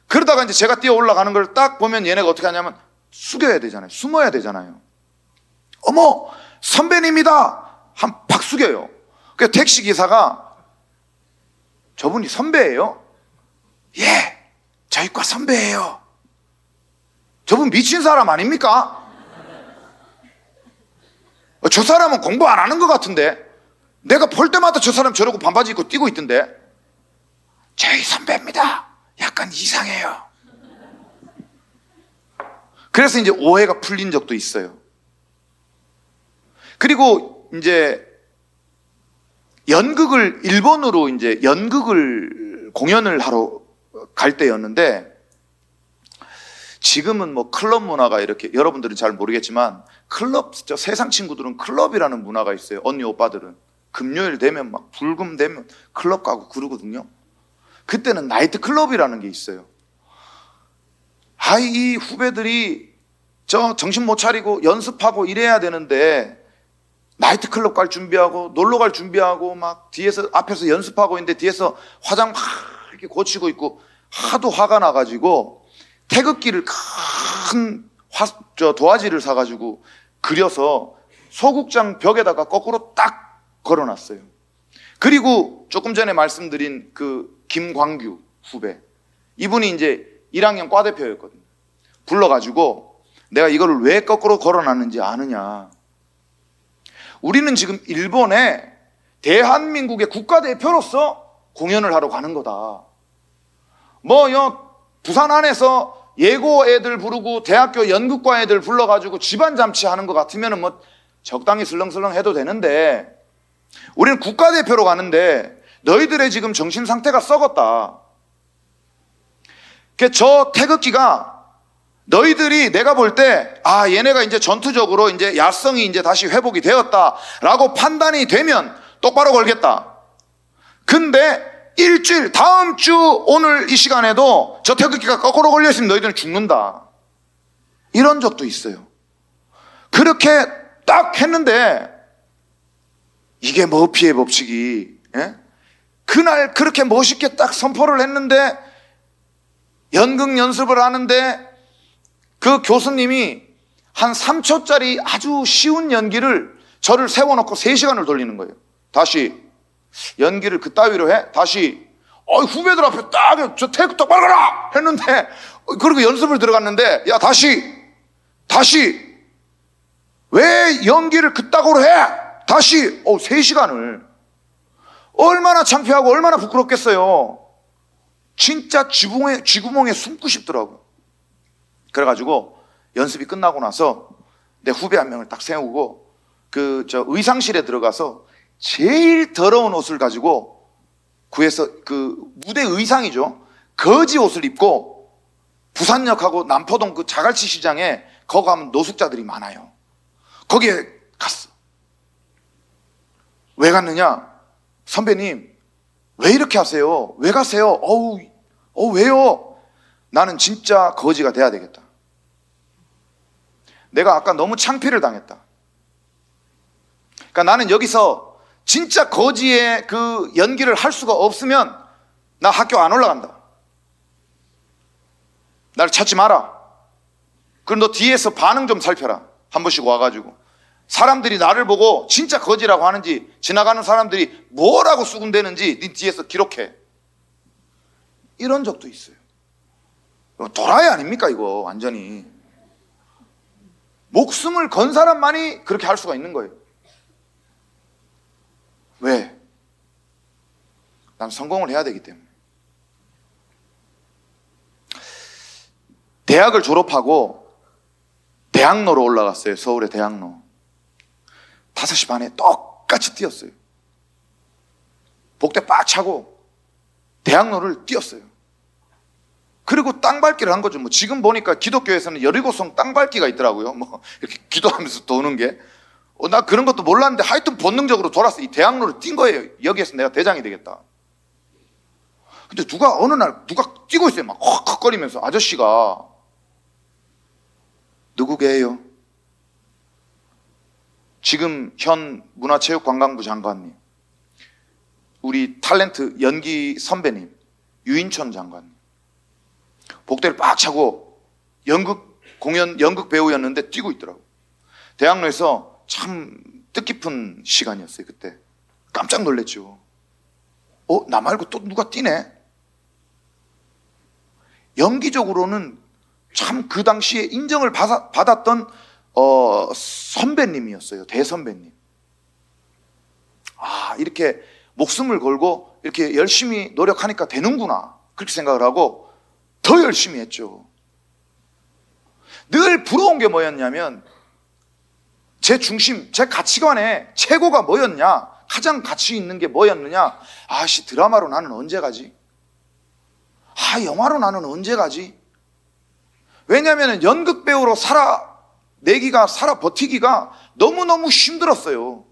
[SPEAKER 1] 그러다가 이제 제가 뛰어 올라가는 걸 딱 보면 얘네가 어떻게 하냐면 숙여야 되잖아요. 숨어야 되잖아요. 어머, 선배님이다! 한 팍 숙여요. 그래서 택시 기사가, 저분이 선배예요? 예, 저희과 선배예요. 저분 미친 사람 아닙니까? 저 사람은 공부 안 하는 것 같은데, 내가 볼 때마다 저 사람 저러고 반바지 입고 뛰고 있던데. 저희 선배입니다. 약간 이상해요. 그래서 이제 오해가 풀린 적도 있어요. 그리고 이제 일본으로 이제 연극을 공연을 하러 갈 때였는데, 지금은 뭐 클럽 문화가 이렇게, 여러분들은 잘 모르겠지만 저 세상 친구들은 클럽이라는 문화가 있어요. 언니 오빠들은 금요일 되면 막 불금 되면 클럽 가고 그러거든요. 그때는 나이트 클럽이라는 게 있어요. 이 후배들이 정신 못 차리고 연습하고 이래야 되는데, 나이트 클럽 갈 준비하고 놀러 갈 준비하고 막 앞에서 연습하고 있는데 뒤에서 화장 막 이렇게 고치고 있고, 하도 화가 나가지고 태극기를 큰 도화지를 사가지고 그려서 소극장 벽에다가 거꾸로 딱 걸어놨어요. 그리고 조금 전에 말씀드린 그 김광규 후배, 이분이 이제 1학년 과대표였거든요. 불러가지고 내가 이거를 왜 거꾸로 걸어놨는지 아느냐. 우리는 지금 일본에 대한민국의 국가대표로서 공연을 하러 가는 거다. 부산 안에서 예고 애들 부르고 대학교 연극과 애들 불러가지고 집안 잔치 하는 것 같으면 뭐 적당히 슬렁슬렁 해도 되는데, 우리는 국가대표로 가는데 너희들의 지금 정신 상태가 썩었다. 저 태극기가 너희들이 내가 볼 때, 얘네가 이제 전투적으로 이제 야성이 이제 다시 회복이 되었다라고 판단이 되면 똑바로 걸겠다. 근데 일주일, 다음 주 오늘 이 시간에도 저 태극기가 거꾸로 걸려있으면 너희들은 죽는다. 이런 적도 있어요. 그렇게 딱 했는데, 이게 머피의 법칙이, 예? 그날 그렇게 멋있게 딱 선포를 했는데, 연극 연습을 하는데 그 교수님이 한 3초짜리 아주 쉬운 연기를 저를 세워놓고 3시간을 돌리는 거예요. 다시 연기를 그따위로 해? 다시 후배들 앞에 딱 저 테이크 똑바로 가라! 했는데, 그리고 연습을 들어갔는데, 야 다시 왜 연기를 그따구로 해? 다시 3시간을. 얼마나 창피하고 얼마나 부끄럽겠어요. 진짜 쥐구멍에 숨고 싶더라고요. 그래가지고 연습이 끝나고 나서 내 후배 한 명을 딱 세우고 의상실에 들어가서 제일 더러운 옷을 가지고 구해서, 그 무대 의상이죠, 거지 옷을 입고 부산역하고 남포동 그 자갈치 시장에 거기 가면 노숙자들이 많아요. 거기에 갔어. 왜 갔느냐? 선배님, 왜 이렇게 하세요? 왜 가세요? 왜요? 나는 진짜 거지가 돼야 되겠다. 내가 아까 너무 창피를 당했다. 그러니까 나는 여기서 진짜 거지의 그 연기를 할 수가 없으면 나 학교 안 올라간다. 나를 찾지 마라. 그럼 너 뒤에서 반응 좀 살펴라. 한 번씩 와가지고 사람들이 나를 보고 진짜 거지라고 하는지, 지나가는 사람들이 뭐라고 수군대는지 네 뒤에서 기록해. 이런 적도 있어요. 도라이 아닙니까 이거 완전히. 목숨을 건 사람만이 그렇게 할 수가 있는 거예요. 왜? 난 성공을 해야 되기 때문에. 대학을 졸업하고 대학로로 올라갔어요. 서울의 대학로. 5시 반에 똑같이 뛰었어요. 복대 빡 차고 대학로를 뛰었어요. 그리고 땅밟기를 한 거죠. 뭐 지금 보니까 기독교에서는 17성 땅밟기가 있더라고요. 뭐 이렇게 기도하면서 도는 게. 나 그런 것도 몰랐는데 하여튼 본능적으로 돌아서 이 대학로를 뛴 거예요. 여기에서 내가 대장이 되겠다. 근데 어느 날 누가 뛰고 있어요. 막 헉헉거리면서. 아저씨가 누구게요? 지금 현 문화체육관광부 장관님, 우리 탤런트 연기 선배님 유인천 장관님. 복대를 빡 차고 연극 배우였는데 뛰고 있더라고. 대학로에서 참 뜻깊은 시간이었어요. 그때 깜짝 놀랐죠. 나 말고 또 누가 뛰네. 연기적으로는 참 그 당시에 인정을 받았던 선배님이었어요. 대선배님. 이렇게 목숨을 걸고 이렇게 열심히 노력하니까 되는구나, 그렇게 생각을 하고 더 열심히 했죠. 늘 부러운 게 뭐였냐면 제 중심, 제 가치관에 최고가 뭐였냐, 가장 가치 있는 게 뭐였느냐. 드라마로 나는 언제 가지? 영화로 나는 언제 가지? 왜냐하면 연극 배우로 살아 버티기가 너무너무 힘들었어요.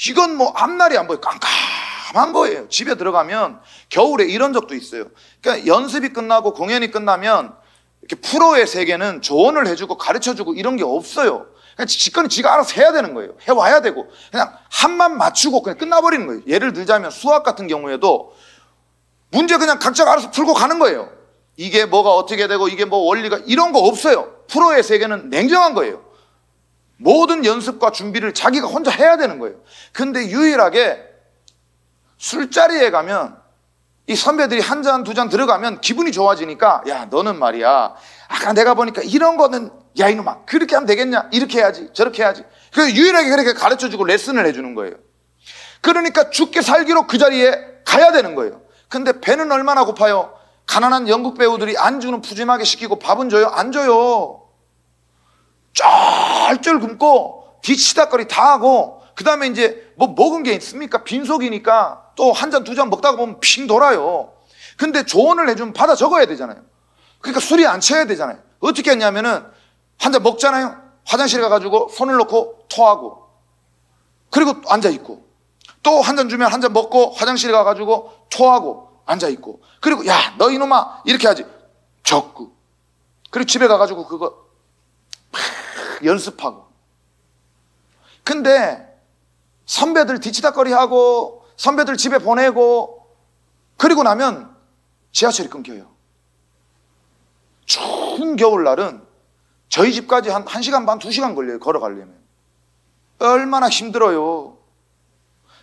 [SPEAKER 1] 이건 뭐 앞날이 안 보여요. 깜깜한 거예요. 집에 들어가면 겨울에 이런 적도 있어요. 그러니까 연습이 끝나고 공연이 끝나면 이렇게 프로의 세계는 조언을 해주고 가르쳐주고 이런 게 없어요. 그냥 직권이 지가 알아서 해야 되는 거예요. 해와야 되고 그냥 한만 맞추고 그냥 끝나버리는 거예요. 예를 들자면 수학 같은 경우에도 문제 그냥 각자가 알아서 풀고 가는 거예요. 이게 뭐가 어떻게 되고 이게 뭐 원리가 이런 거 없어요. 프로의 세계는 냉정한 거예요. 모든 연습과 준비를 자기가 혼자 해야 되는 거예요. 근데 유일하게 술자리에 가면 이 선배들이 한 잔, 두 잔 들어가면 기분이 좋아지니까, 야, 너는 말이야, 아까 내가 보니까 이런 거는, 야, 이놈아, 그렇게 하면 되겠냐? 이렇게 해야지, 저렇게 해야지. 그래서 유일하게 그렇게 가르쳐주고 레슨을 해주는 거예요. 그러니까 죽게 살기로 그 자리에 가야 되는 거예요. 근데 배는 얼마나 고파요? 가난한 연극 배우들이 안주는 푸짐하게 시키고 밥은 줘요? 안 줘요. 쩔쩔 굶고 뒤치다거리 다 하고 그 다음에 이제 뭐 먹은 게 있습니까? 빈속이니까 또 한 잔, 두 잔 먹다가 보면 핑 돌아요. 근데 조언을 해주면 받아 적어야 되잖아요. 그러니까 술이 안 쳐야 되잖아요. 어떻게 했냐면은 한 잔 먹잖아요. 화장실에 가가지고 손을 놓고 토하고, 그리고 앉아있고, 또 한 잔 주면 한 잔 먹고 화장실에 가가지고 토하고 앉아있고, 그리고 야, 너 이놈아, 이렇게 하지. 적고, 그리고 집에 가가지고 그거 연습하고. 근데 선배들 뒤치다거리하고 선배들 집에 보내고 그리고 나면 지하철이 끊겨요. 추운 겨울날은 저희 집까지 한 1시간 반, 2시간 걸려요. 걸어가려면. 얼마나 힘들어요.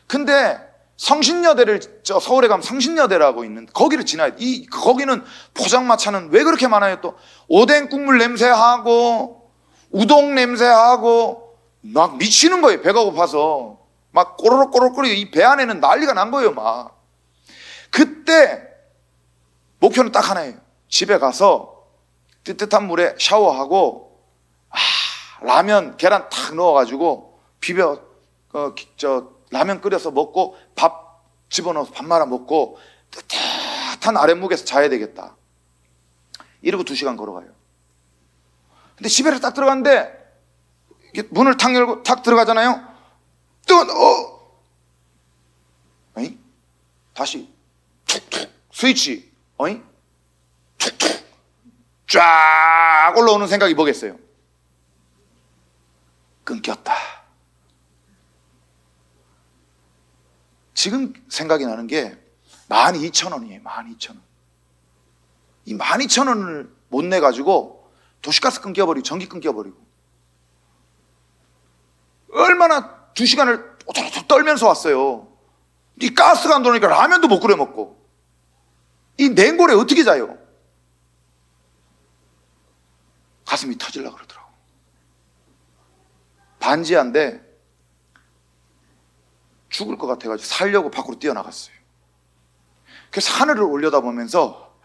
[SPEAKER 1] 근데 성신여대를, 서울에 가면 성신여대라고 있는 거기를 지나야 돼. 거기는 포장마차는 왜 그렇게 많아요? 또 오뎅 국물 냄새하고 우동 냄새하고 막 미치는 거예요. 배가 고파서 막 꼬르륵꼬르륵거리고 이 배 안에는 난리가 난 거예요. 막 그때 목표는 딱 하나예요. 집에 가서 뜨뜻한 물에 샤워하고 라면 계란 탁 넣어가지고 비벼 라면 끓여서 먹고 밥 집어넣어서 밥 말아 먹고 뜨뜻한 아랫목에서 자야 되겠다. 이러고 2시간 걸어가요. 근데 집에 딱 들어갔는데 이렇게 문을 탁 열고 탁 들어가잖아요. 또 어이? 다시 툭툭 스위치 어이? 툭툭 쫙 올라오는 생각이 뭐겠어요? 끊겼다. 지금 생각이 나는 게 12,000원이에요. 12,000원. 이 12,000원을 못 내가지고 도시가스 끊겨버리고 전기 끊겨버리고 얼마나 2시간을 오토로토 떨면서 왔어요. 이 가스가 안 들어오니까 라면도 못 끓여 먹고 이 냉골에 어떻게 자요? 가슴이 터질라 그러더라고. 반지하인데 죽을 것 같아가지고 살려고 밖으로 뛰어나갔어요. 그래서 하늘을 올려다보면서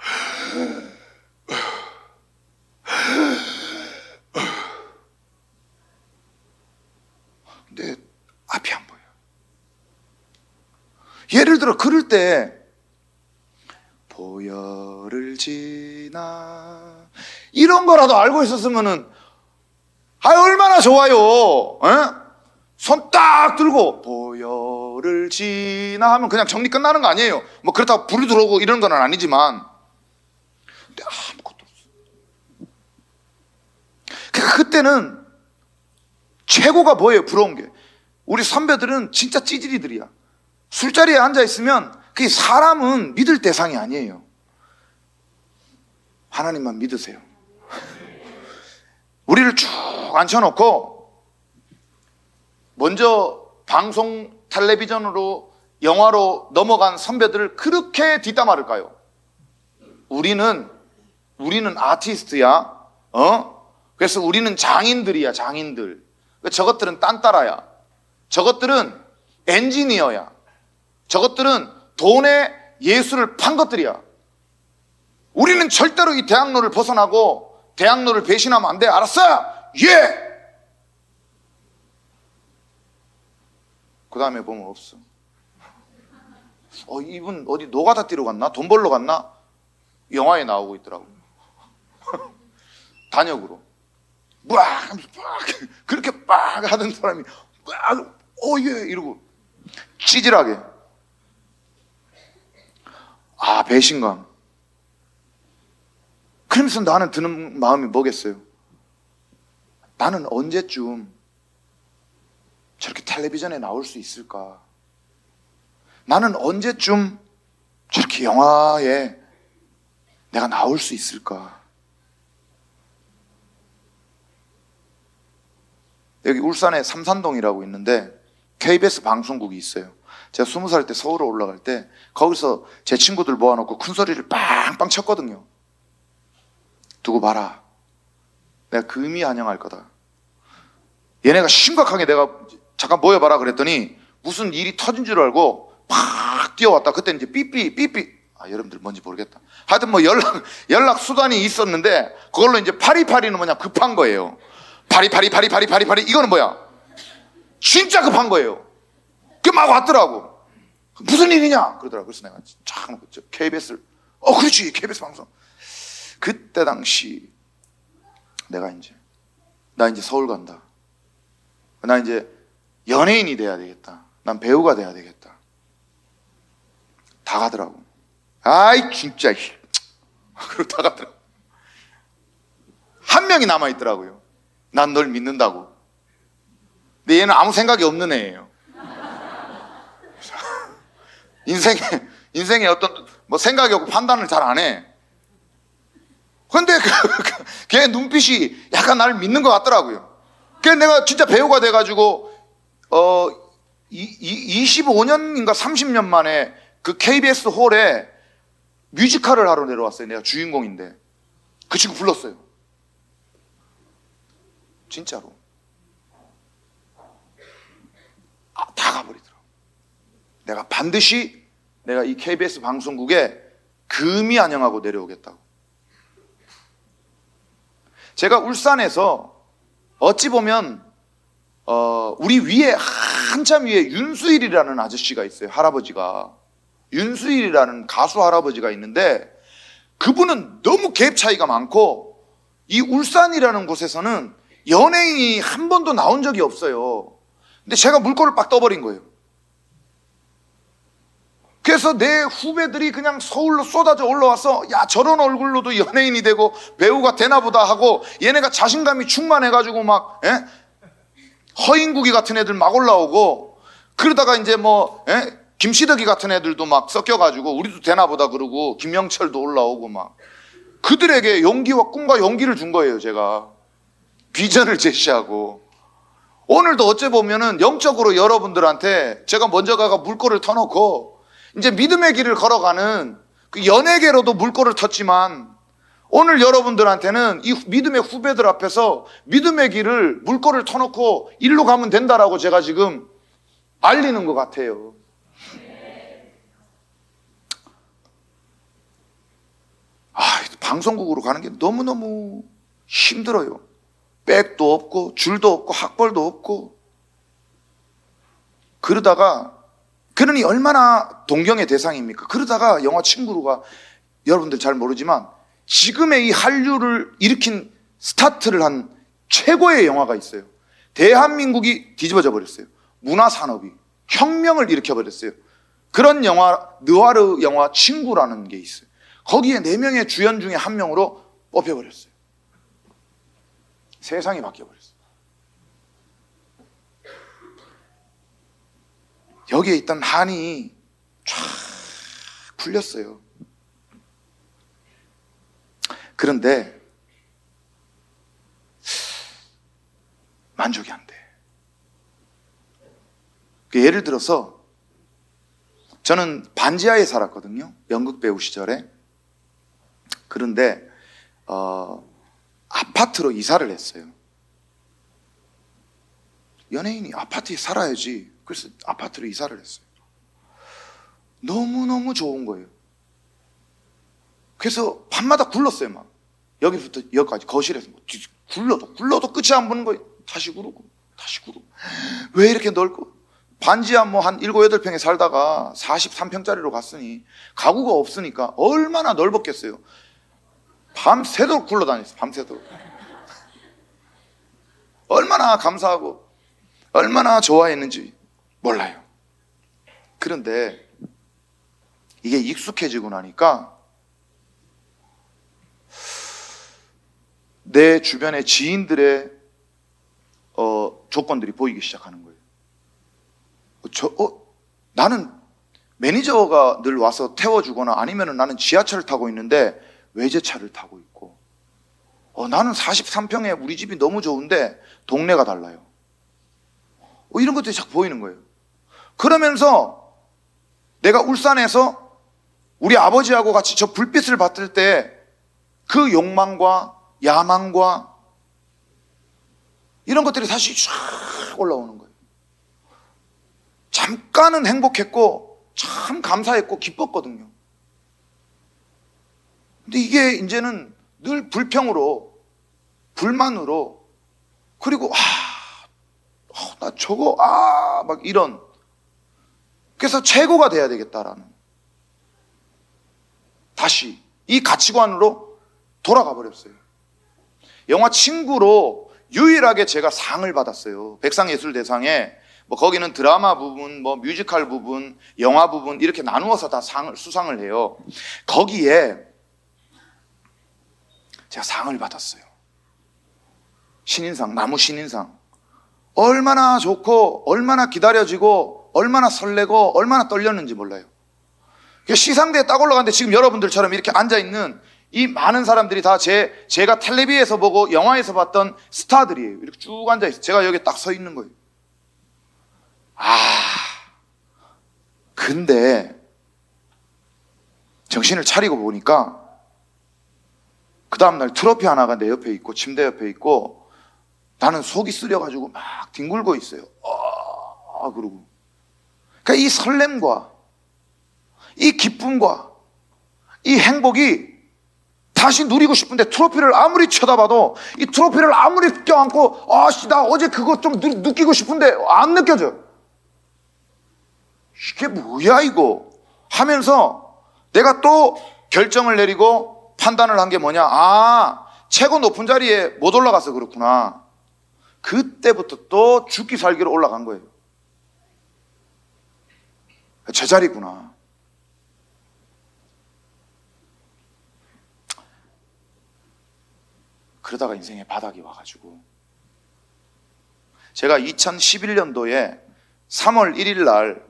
[SPEAKER 1] 근데 앞이 안 보여요. 예를 들어 그럴 때 보혈을 지나 이런 거라도 알고 있었으면은 얼마나 좋아요. 손 딱 들고 보혈을 지나 하면 그냥 정리 끝나는 거 아니에요. 뭐 그렇다고 불이 들어오고 이런 건 아니지만 근데 아무것도 없어. 그때는 최고가 뭐예요? 부러운 게 우리 선배들은 진짜 찌질이들이야. 술자리에 앉아있으면 그 사람은 믿을 대상이 아니에요. 하나님만 믿으세요. 우리를 쭉 앉혀놓고 먼저 방송 텔레비전으로 영화로 넘어간 선배들을 그렇게 뒷담화를까요? 우리는 아티스트야. 그래서 우리는 장인들이야. 장인들. 저것들은 딴따라야. 저것들은 엔지니어야. 저것들은 돈에 예술을 판 것들이야. 우리는 절대로 이 대학로를 벗어나고 대학로를 배신하면 안 돼. 알았어? 예! 그 다음에 보면 없어. 이분 어디 노가다 뛰러 갔나? 돈 벌러 갔나? 영화에 나오고 있더라고. 단역으로. 그렇게 빡 하던 사람이 예 이러고 찌질하게. 배신감. 그러면서 나는 드는 마음이 뭐겠어요? 나는 언제쯤 저렇게 텔레비전에 나올 수 있을까? 나는 언제쯤 저렇게 영화에 내가 나올 수 있을까? 여기 울산에 삼산동이라고 있는데 KBS 방송국이 있어요. 제가 20살 때 서울에 올라갈 때 거기서 제 친구들 모아놓고 큰 소리를 빵빵 쳤거든요. 두고 봐라. 내가 금이 환영할 거다. 얘네가 심각하게 내가 잠깐 모여봐라 그랬더니 무슨 일이 터진 줄 알고 팍 뛰어왔다. 그때 이제 삐삐 여러분들 뭔지 모르겠다. 하여튼 뭐 연락 수단이 있었는데 그걸로 이제 파리파리는 뭐냐 급한 거예요. 파리 이거는 뭐야? 진짜 급한 거예요. 그게 막 왔더라고. 무슨 일이냐? 그러더라고. 그래서 내가 참 KBS를 그렇지 KBS 방송. 그때 당시 내가 나 이제 서울 간다. 나 이제 연예인이 돼야 되겠다. 난 배우가 돼야 되겠다. 다 가더라고. 아이 진짜 그러고 다 가더라고. 한 명이 남아있더라고요. 난 널 믿는다고. 근데 얘는 아무 생각이 없는 애예요. 인생에 어떤 뭐 생각이 없고 판단을 잘 안 해. 근데 걔 눈빛이 약간 나를 믿는 것 같더라고요. 그래서 내가 진짜 배우가 돼가지고 25년인가 30년 만에 그 KBS 홀에 뮤지컬을 하러 내려왔어요. 내가 주인공인데 그 친구 불렀어요. 진짜로. 다 가버리더라고. 내가 반드시 내가 이 KBS 방송국에 금이 안녕하고 내려오겠다고. 제가 울산에서 어찌 보면 우리 위에 한참 위에 윤수일이라는 아저씨가 있어요. 할아버지가. 윤수일이라는 가수 할아버지가 있는데 그분은 너무 갭 차이가 많고, 이 울산이라는 곳에서는 연예인이 한 번도 나온 적이 없어요. 근데 제가 물꼬를 빡 떠버린 거예요. 그래서 내 후배들이 그냥 서울로 쏟아져 올라와서, 야, 저런 얼굴로도 연예인이 되고 배우가 되나 보다 하고, 얘네가 자신감이 충만해가지고 막 허인국이 같은 애들 막 올라오고, 그러다가 이제 김시덕이 같은 애들도 막 섞여가지고 우리도 되나 보다 그러고, 김영철도 올라오고 막, 그들에게 용기와 꿈과 용기를 준 거예요. 제가 비전을 제시하고. 오늘도 어째 보면은 영적으로 여러분들한테 제가 먼저 가가 물꼬를 터놓고, 이제 믿음의 길을 걸어가는 그 연예계로도 물꼬를 텄지만, 오늘 여러분들한테는 이 믿음의 후배들 앞에서 믿음의 길을 물꼬를 터놓고 일로 가면 된다라고 제가 지금 알리는 것 같아요. 방송국으로 가는 게 너무너무 힘들어요. 백도 없고 줄도 없고 학벌도 없고. 그러니 얼마나 동경의 대상입니까? 그러다가 영화 친구로가, 여러분들 잘 모르지만 지금의 이 한류를 일으킨, 스타트를 한 최고의 영화가 있어요. 대한민국이 뒤집어져 버렸어요. 문화산업이 혁명을 일으켜버렸어요. 그런 영화, 느와르 영화 친구라는 게 있어요. 거기에 4명의 주연 중에 1명으로 뽑혀버렸어요. 세상이 바뀌어버렸어요. 여기에 있던 한이 쫙 풀렸어요. 그런데 만족이 안 돼. 예를 들어서 저는 반지하에 살았거든요. 연극 배우 시절에. 그런데 아파트로 이사를 했어요. 연예인이 아파트에 살아야지. 그래서 아파트로 이사를 했어요. 너무너무 좋은 거예요. 그래서 밤마다 굴렀어요. 막 여기부터 여기까지 거실에서 굴러도 끝이 안 보는 거예요. 다시 구르고 왜 이렇게 넓고, 반지하 한 7, 8평에 살다가 43평짜리로 갔으니 가구가 없으니까 얼마나 넓었겠어요. 밤새도록 굴러다녔어요. 밤새도록. 얼마나 감사하고 얼마나 좋아했는지 몰라요. 그런데 이게 익숙해지고 나니까 내 주변의 지인들의 조건들이 보이기 시작하는 거예요. 나는 매니저가 늘 와서 태워주거나, 아니면 나는 지하철을 타고 있는데 외제차를 타고 있고, 나는 43평에 우리 집이 너무 좋은데 동네가 달라요. 이런 것들이 자꾸 보이는 거예요. 그러면서 내가 울산에서 우리 아버지하고 같이 저 불빛을 봤을 때 그 욕망과 야망과 이런 것들이 다시 쫙 올라오는 거예요. 잠깐은 행복했고 참 감사했고 기뻤거든요. 근데 이게 이제는 늘 불평으로, 불만으로, 그리고 나 저거 막 이런. 그래서 최고가 돼야 되겠다라는, 다시 이 가치관으로 돌아가 버렸어요. 영화 친구로 유일하게 제가 상을 받았어요. 백상예술대상에. 거기는 드라마 부분, 뮤지컬 부분, 영화 부분 이렇게 나누어서 다 수상을 해요. 거기에 제가 상을 받았어요. 신인상, 나무 신인상. 얼마나 좋고 얼마나 기다려지고 얼마나 설레고 얼마나 떨렸는지 몰라요. 시상대에 딱 올라갔는데 지금 여러분들처럼 이렇게 앉아있는 이 많은 사람들이 다 제가 텔레비에서 보고 영화에서 봤던 스타들이에요. 이렇게 쭉 앉아있어요. 제가 여기 딱 서 있는 거예요. 근데 정신을 차리고 보니까 그 다음날 트로피 하나가 내 옆에 있고 침대 옆에 있고, 나는 속이 쓰려가지고 막 뒹굴고 있어요. 그러고. 그러니까 이 설렘과 이 기쁨과 이 행복이 다시 누리고 싶은데, 트로피를 아무리 쳐다봐도, 이 트로피를 아무리 껴안고 나 어제 그거 좀 느끼고 싶은데 안 느껴져. 이게 뭐야 이거 하면서 내가 또 결정을 내리고 판단을 한 게 뭐냐? 아, 최고 높은 자리에 못 올라가서 그렇구나. 그때부터 또 죽기 살기로 올라간 거예요. 제자리구나. 그러다가 인생의 바닥이 와가지고, 제가 2011년도에 3월 1일 날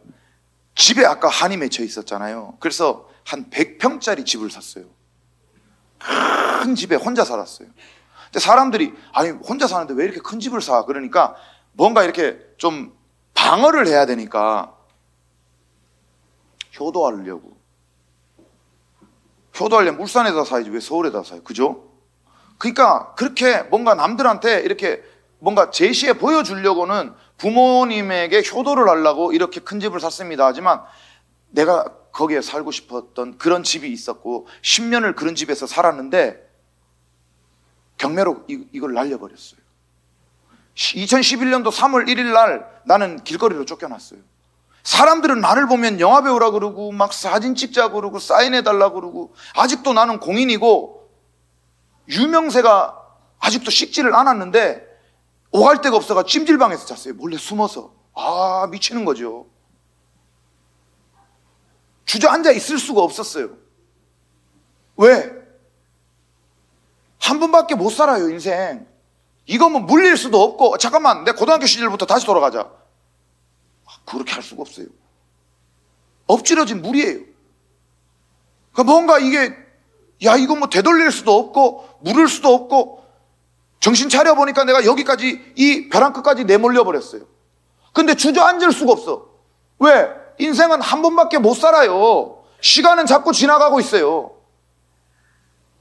[SPEAKER 1] 집에 아까 한이 맺혀 있었잖아요. 그래서 한 100평짜리 집을 샀어요. 큰 집에 혼자 살았어요. 근데 사람들이 아니 혼자 사는데 왜 이렇게 큰 집을 사? 그러니까 뭔가 이렇게 좀 방어를 해야 되니까 효도하려고. 효도하려면 울산에다 사야지 왜 서울에다 사요? 그죠? 그러니까 그렇게 뭔가 남들한테 이렇게 뭔가 제시해 보여주려고는 부모님에게 효도를 하려고 이렇게 큰 집을 샀습니다. 하지만 내가 거기에 살고 싶었던 그런 집이 있었고 10년을 그런 집에서 살았는데 경매로 이걸 날려버렸어요. 2011년도 3월 1일 날 나는 길거리로 쫓겨났어요. 사람들은 나를 보면 영화배우라 그러고 막 사진 찍자 그러고 사인해달라 그러고, 아직도 나는 공인이고 유명세가 아직도 식지를 않았는데 오갈 데가 없어가 찜질방에서 잤어요. 몰래 숨어서. 아, 미치는 거죠. 주저앉아 있을 수가 없었어요. 왜? 한 번밖에 못 살아요, 인생. 이거 뭐 물릴 수도 없고, 잠깐만, 내 고등학교 시절부터 다시 돌아가자. 그렇게 할 수가 없어요. 엎질러진 물이에요. 그러니까 뭔가 이게, 야, 이거 뭐 되돌릴 수도 없고, 물을 수도 없고, 정신 차려보니까 내가 여기까지, 이 벼랑 끝까지 내몰려 버렸어요. 근데 주저앉을 수가 없어. 왜? 인생은 한 번밖에 못 살아요. 시간은 자꾸 지나가고 있어요.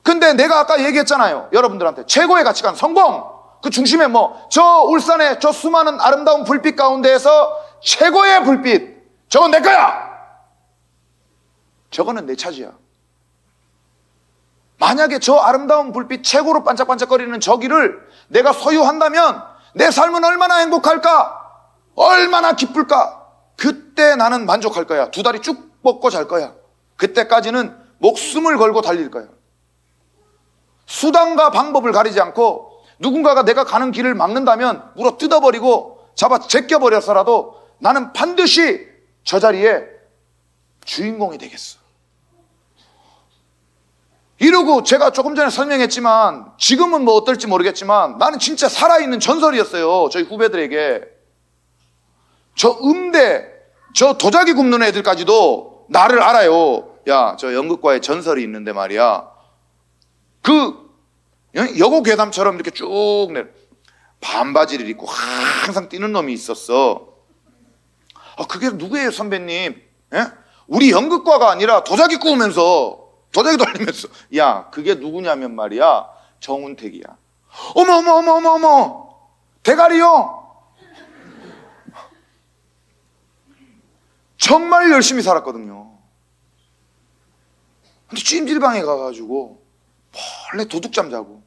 [SPEAKER 1] 근데 내가 아까 얘기했잖아요. 여러분들한테 최고의 가치관, 성공! 그 중심에 뭐, 저 울산의 저 수많은 아름다운 불빛 가운데에서 최고의 불빛, 저건 내 거야! 저거는 내 차지야. 만약에 저 아름다운 불빛, 최고로 반짝반짝거리는 저기를 내가 소유한다면 내 삶은 얼마나 행복할까? 얼마나 기쁠까? 그때 나는 만족할 거야. 두 다리 쭉 뻗고 잘 거야. 그때까지는 목숨을 걸고 달릴 거야. 수단과 방법을 가리지 않고 누군가가 내가 가는 길을 막는다면 물어 뜯어버리고 잡아 제껴버려서라도 나는 반드시 저 자리에 주인공이 되겠어. 이러고 제가 조금 전에 설명했지만 지금은 뭐 어떨지 모르겠지만 나는 진짜 살아있는 전설이었어요. 저희 후배들에게. 저 음대, 저 도자기 굽는 애들까지도 나를 알아요. 야, 저 연극과에 전설이 있는데 말이야. 그 여고 괴담처럼 이렇게 쭉 반바지를 입고 항상 뛰는 놈이 있었어. 아, 그게 누구예요, 선배님? 예? 우리 연극과가 아니라 도자기 구우면서 도자기 돌리면서. 야, 그게 누구냐면 말이야, 정운택이야. 어머 대가리요. 정말 열심히 살았거든요. 근데 찜질방에 가가지고 몰래 도둑잠 자고.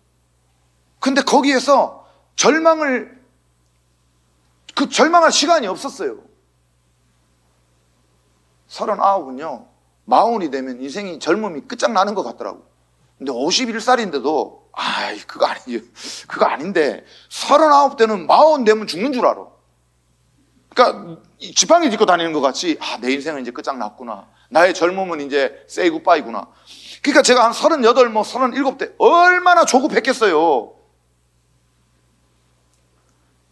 [SPEAKER 1] 근데 거기에서 절망할 시간이 없었어요. 39은요, 40이 되면 인생이 젊음이 끝장나는 것 같더라고. 근데 51살인데도 아이 그거 아닌데 39대는 40 되면 죽는 줄 알아. 그러니까 지팡이 짚고 다니는 것 같이, 아, 내 인생은 이제 끝장났구나. 나의 젊음은 이제 say goodbye구나. 그러니까 제가 한 38, 37대 얼마나 조급했겠어요.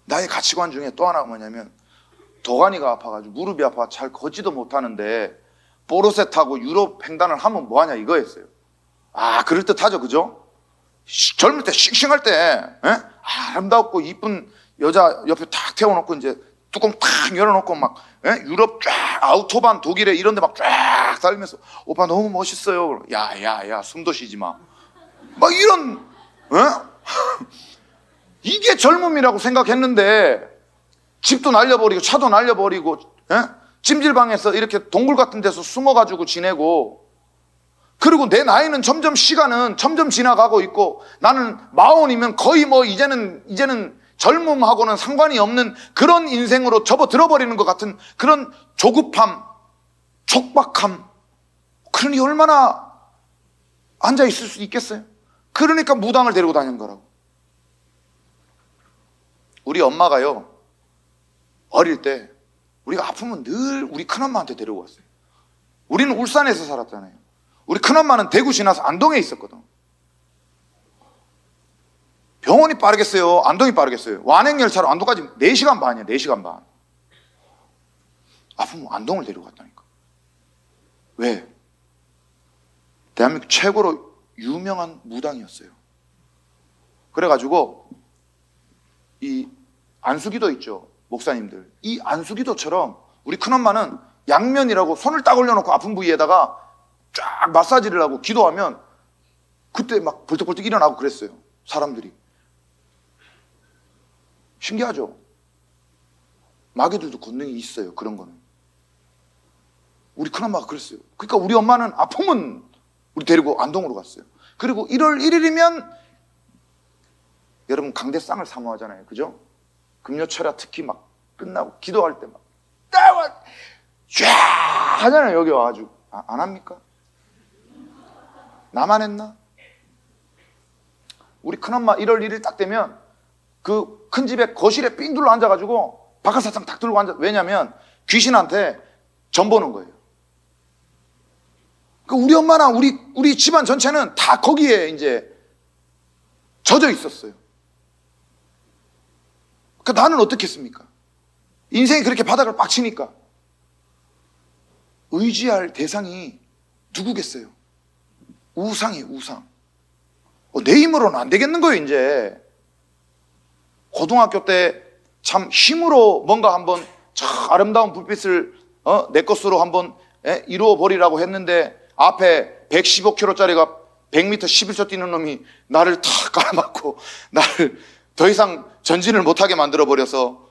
[SPEAKER 1] 나의 가치관 중에 또 하나가 뭐냐면, 도가니가 아파가지고 무릎이 아파 잘 걷지도 못하는데 보르셋하고 유럽 횡단을 하면 뭐하냐 이거였어요. 아, 그럴듯하죠, 그죠? 젊을 때 싱싱할 때 아름답고 이쁜 여자 옆에 탁 태워놓고 이제 뚜껑 탁 열어놓고 막 유럽 쫙 아우토반 독일에 이런 데 막 쫙 달리면서 오빠 너무 멋있어요. 야 숨도 쉬지 마. 막 이런 이게 젊음이라고 생각했는데 집도 날려버리고 차도 날려버리고 찜질방에서 이렇게 동굴 같은 데서 숨어가지고 지내고, 그리고 내 나이는 시간은 점점 지나가고 있고, 나는 40이면 거의 뭐 이제는 젊음하고는 상관이 없는 그런 인생으로 접어들어버리는 것 같은 그런 조급함, 촉박함. 그러니 얼마나 앉아 있을 수 있겠어요? 그러니까 무당을 데리고 다니는 거라고. 우리 엄마가요, 어릴 때 우리가 아프면 늘 우리 큰엄마한테 데리고 왔어요. 우리는 울산에서 살았잖아요. 우리 큰엄마는 대구 지나서 안동에 있었거든. 병원이 빠르겠어요? 안동이 빠르겠어요? 완행열차로 안동까지 4시간 반이에요. 4시간 반. 아프면 안동을 데리고 갔다니까. 왜? 대한민국 최고로 유명한 무당이었어요. 그래가지고 이 안수기도 있죠, 목사님들. 이 안수기도처럼 우리 큰엄마는 양면이라고 손을 딱 올려놓고 아픈 부위에다가 쫙 마사지를 하고 기도하면 그때 막 벌떡벌떡 일어나고 그랬어요, 사람들이. 신기하죠? 마귀들도 권능이 있어요, 그런 거는. 우리 큰엄마가 그랬어요. 그러니까 우리 엄마는 아프면 우리 데리고 안동으로 갔어요. 그리고 1월 1일이면 여러분 강대상을 사모하잖아요, 그죠? 금요철야 특히 막 끝나고 기도할 때 막 쫙 하잖아요. 여기 와가지고. 안 합니까? 나만 했나? 우리 큰엄마 1월 1일 딱 되면 그 큰 집에 거실에 삥 둘러 앉아가지고 바깥사탕 딱 들고 앉아. 왜냐면 귀신한테 전 보는 거예요. 그 우리 엄마나 우리 집안 전체는 다 거기에 이제 젖어 있었어요. 그 나는 어떻게 했습니까? 인생이 그렇게 바닥을 빡 치니까 의지할 대상이 누구겠어요? 우상이에요, 우상. 내 힘으로는 안 되겠는 거예요, 이제. 고등학교 때 참 힘으로 뭔가 한번 참 아름다운 불빛을 내 것으로 한번 이루어 버리라고 했는데 앞에 115kg짜리가 100m 11초 뛰는 놈이 나를 탁 깔아맞고 나를 더 이상 전진을 못하게 만들어 버려서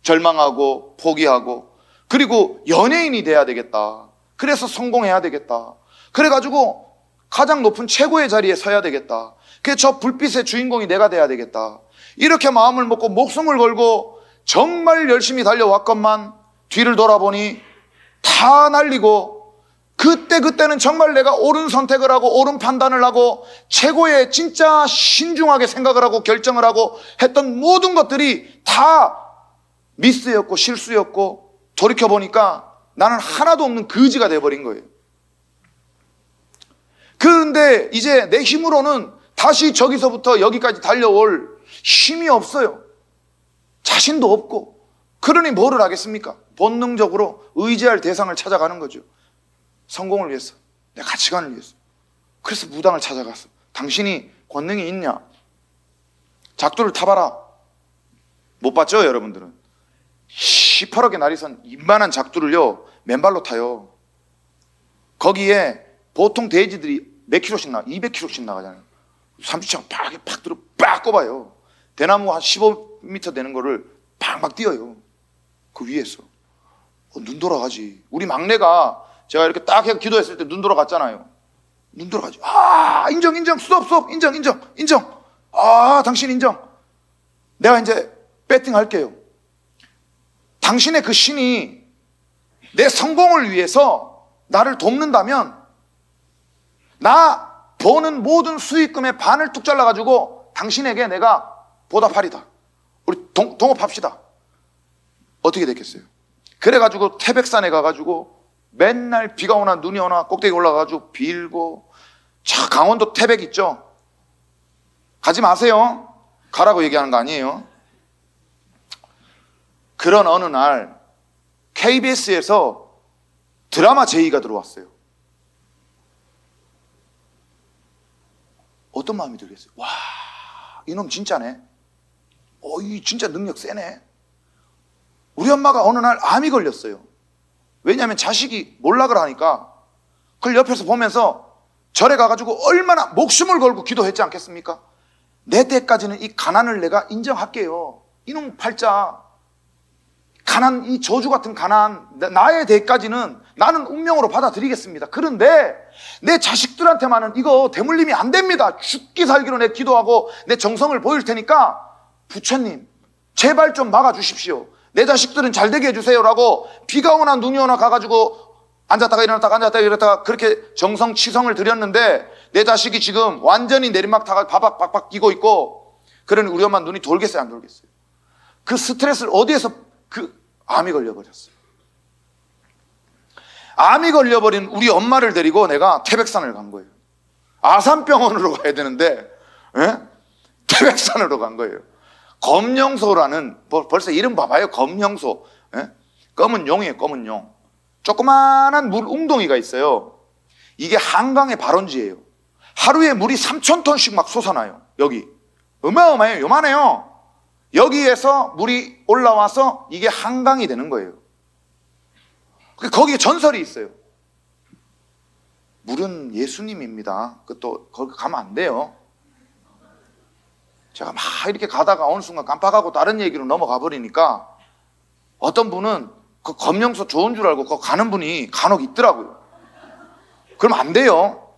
[SPEAKER 1] 절망하고 포기하고, 그리고 연예인이 돼야 되겠다. 그래서 성공해야 되겠다. 그래가지고 가장 높은 최고의 자리에 서야 되겠다. 그래서 저 불빛의 주인공이 내가 돼야 되겠다. 이렇게 마음을 먹고 목숨을 걸고 정말 열심히 달려왔건만 뒤를 돌아보니 다 날리고, 그때는 정말 내가 옳은 선택을 하고 옳은 판단을 하고 최고의 진짜 신중하게 생각을 하고 결정을 하고 했던 모든 것들이 다 미스였고 실수였고, 돌이켜보니까 나는 하나도 없는 거지가 돼버린 거예요. 그런데 이제 내 힘으로는 다시 저기서부터 여기까지 달려올 힘이 없어요. 자신도 없고. 그러니 뭐를 하겠습니까? 본능적으로 의지할 대상을 찾아가는 거죠. 성공을 위해서, 내 가치관을 위해서. 그래서 무당을 찾아갔어. 당신이 권능이 있냐? 작두를 타봐라. 못 봤죠, 여러분들은? 시퍼렇게 날이 선 이만한 작두를요 맨발로 타요. 거기에 보통 돼지들이 몇 킬로씩 200kg씩 나가잖아요. 30층 팍 들어 빡 꼽아요. 대나무 한 15m 되는 거를 팍 뛰어요. 그 위에서. 눈 돌아가지. 우리 막내가 제가 이렇게 딱 해서 기도했을 때 눈 돌아갔잖아요. 눈 돌아가지. 인정. 스톱. 인정. 당신 인정. 내가 이제 배팅 할게요. 당신의 그 신이 내 성공을 위해서 나를 돕는다면 나 버는 모든 수익금의 반을 뚝 잘라가지고 당신에게 내가 보답하리다. 우리 동업합시다. 어떻게 됐겠어요? 그래가지고 태백산에 가가지고 맨날 비가 오나 눈이 오나 꼭대기 올라가가지고 빌고, 자, 강원도 태백 있죠? 가지 마세요. 가라고 얘기하는 거 아니에요. 그런 어느 날 KBS에서 드라마 제의가 들어왔어요. 어떤 마음이 들겠어요? 와, 이놈 진짜네. 이 진짜 능력 세네. 우리 엄마가 어느 날 암이 걸렸어요. 왜냐하면 자식이 몰락을 하니까 그걸 옆에서 보면서 절에 가가지고 얼마나 목숨을 걸고 기도했지 않겠습니까? 내 때까지는 이 가난을 내가 인정할게요. 이놈 팔자. 가난, 이 저주 같은 가난, 나의 대까지는 나는 운명으로 받아들이겠습니다. 그런데 내 자식들한테만은 이거 대물림이 안 됩니다. 죽기 살기로 내 기도하고 내 정성을 보일 테니까 부처님 제발 좀 막아주십시오. 내 자식들은 잘 되게 해주세요라고 비가 오나 눈이 오나 가가지고 앉았다가 일어났다가 앉았다가 일어났다가 그렇게 정성치성을 들였는데 내 자식이 지금 완전히 내리막 타가 바박 끼고 있고, 그러니 우리 엄마 눈이 돌겠어요, 안 돌겠어요? 그 스트레스를 어디에서, 암이 걸려버렸어요. 암이 걸려버린 우리 엄마를 데리고 내가 태백산을 간 거예요. 아산병원으로 가야 되는데, 예? 태백산으로 간 거예요. 검령소라는, 벌써 이름 봐봐요. 검령소. 예? 검은 용이에요, 검은 용. 조그마한 물 웅덩이가 있어요. 이게 한강의 발원지예요. 하루에 물이 3,000톤씩 막 솟아나요. 여기 어마어마해요. 요만해요. 여기에서 물이 올라와서 이게 한강이 되는 거예요. 거기에 전설이 있어요. 물은 예수님입니다. 또 거기 가면 안 돼요. 제가 막 이렇게 가다가 어느 순간 깜빡하고 다른 얘기로 넘어가 버리니까 어떤 분은 그 검령소 좋은 줄 알고 거기 가는 분이 간혹 있더라고요. 그럼 안 돼요.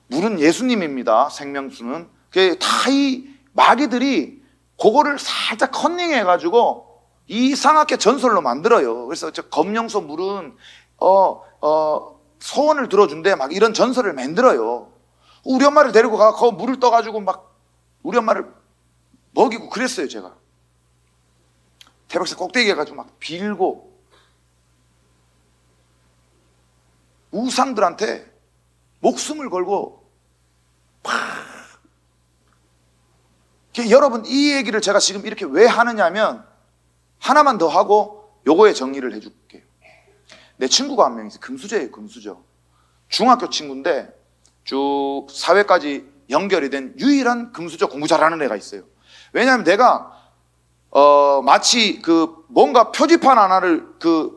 [SPEAKER 1] 물은 예수님입니다. 생명수는. 다 이 마귀들이 그거를 살짝 컨닝해가지고 이상하게 전설로 만들어요. 그래서 저 검령소 물은 소원을 들어준대, 막 이런 전설을 만들어요. 우리 엄마를 데리고 가 그 물을 떠가지고 막 우리 엄마를 먹이고 그랬어요. 제가 태백산 꼭대기 해가지고 막 빌고 우상들한테 목숨을 걸고 여러분, 이 얘기를 제가 지금 이렇게 왜 하느냐면 하나만 더 하고 요거의 정리를 해줄게요. 내 친구가 한 명 있어요. 금수저예요, 금수저. 중학교 친구인데 쭉 사회까지 연결이 된 유일한 금수저 공부 잘하는 애가 있어요. 왜냐하면 내가 마치 뭔가 표지판 하나를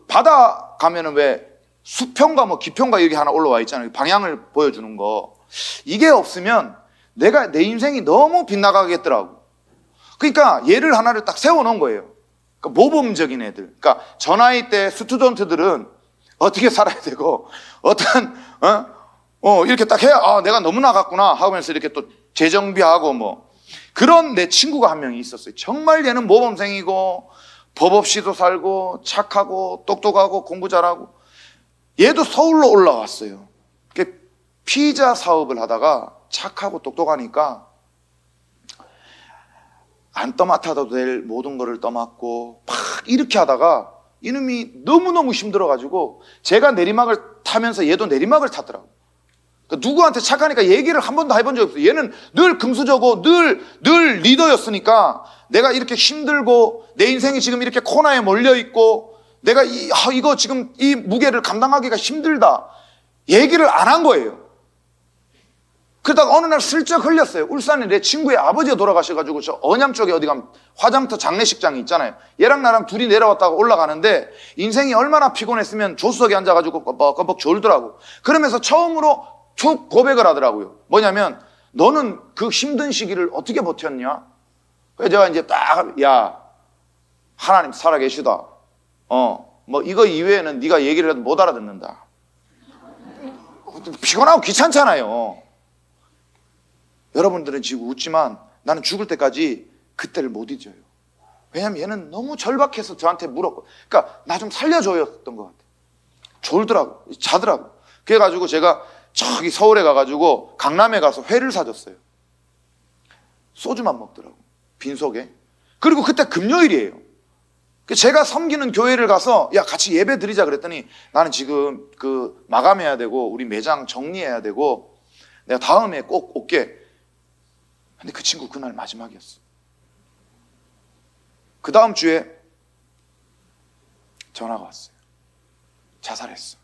[SPEAKER 1] 바다 가면은 왜 수평과 뭐 기평과 여기 하나 올라와 있잖아요. 방향을 보여주는 거. 이게 없으면 내가 내 인생이 너무 빗나가겠더라고. 그러니까 얘를 하나를 딱 세워놓은 거예요. 그러니까 모범적인 애들. 그러니까 저 나이 때 스튜던트들은 어떻게 살아야 되고 이렇게 딱 해야 내가 너무 나갔구나 하면서 이렇게 또 재정비하고 뭐 그런 내 친구가 한 명이 있었어요. 정말 얘는 모범생이고 법 없이도 살고 착하고 똑똑하고 공부 잘하고. 얘도 서울로 올라왔어요. 피자 사업을 하다가 착하고 똑똑하니까 안 떠맡아도 될 모든 거를 떠맡고 막 이렇게 하다가 이놈이 너무너무 힘들어가지고 제가 내리막을 타면서 얘도 내리막을 타더라고. 그러니까 누구한테 착하니까 얘기를 한 번도 해본 적이 없어요. 얘는 늘 금수저고 늘 리더였으니까 내가 이렇게 힘들고 내 인생이 지금 이렇게 코너에 몰려있고 내가 이거 지금 이 무게를 감당하기가 힘들다 얘기를 안 한 거예요. 그러다가 어느 날 슬쩍 흘렸어요. 울산에 내 친구의 아버지가 돌아가셔가지고 저 언양 쪽에 어디 가면 화장터 장례식장이 있잖아요. 얘랑 나랑 둘이 내려왔다가 올라가는데 인생이 얼마나 피곤했으면 조수석에 앉아가지고 껌뻑껌뻑 졸더라고. 그러면서 처음으로 툭 고백을 하더라고요. 뭐냐면 너는 그 힘든 시기를 어떻게 버텼냐? 그래서 제가 이제 야 하나님 살아계시다. 뭐 이거 이외에는 네가 얘기를 해도 못 알아듣는다. 피곤하고 귀찮잖아요. 여러분들은 지금 웃지만 나는 죽을 때까지 그때를 못 잊어요. 왜냐면 얘는 너무 절박해서 저한테 물었고, 그러니까 나 좀 살려줘였던 것 같아요. 졸더라고, 자더라고. 그래가지고 제가 저기 서울에 가가지고 강남에 가서 회를 사줬어요. 소주만 먹더라고, 빈속에. 그리고 그때 금요일이에요. 제가 섬기는 교회를 가서 야 같이 예배 드리자 그랬더니 나는 지금 마감해야 되고 우리 매장 정리해야 되고 내가 다음에 꼭 올게. 근데 그 친구 그날 마지막이었어. 그 다음 주에 전화가 왔어요. 자살했어.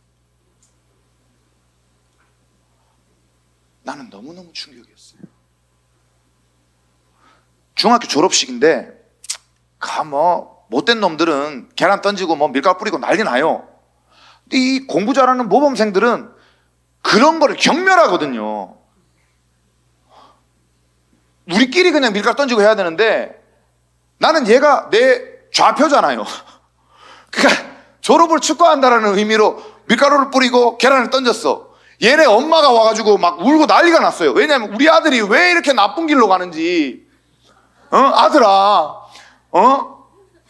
[SPEAKER 1] 나는 너무너무 충격이었어요. 중학교 졸업식인데 못된 놈들은 계란 던지고 밀가루 뿌리고 난리 나요. 근데 이 공부 잘하는 모범생들은 그런 거를 경멸하거든요. 우리끼리 그냥 밀가루 던지고 해야 되는데 나는 얘가 내 좌표잖아요. 그러니까 졸업을 축하한다라는 의미로 밀가루를 뿌리고 계란을 던졌어. 얘네 엄마가 와가지고 막 울고 난리가 났어요. 왜냐면 우리 아들이 왜 이렇게 나쁜 길로 가는지. 아들아,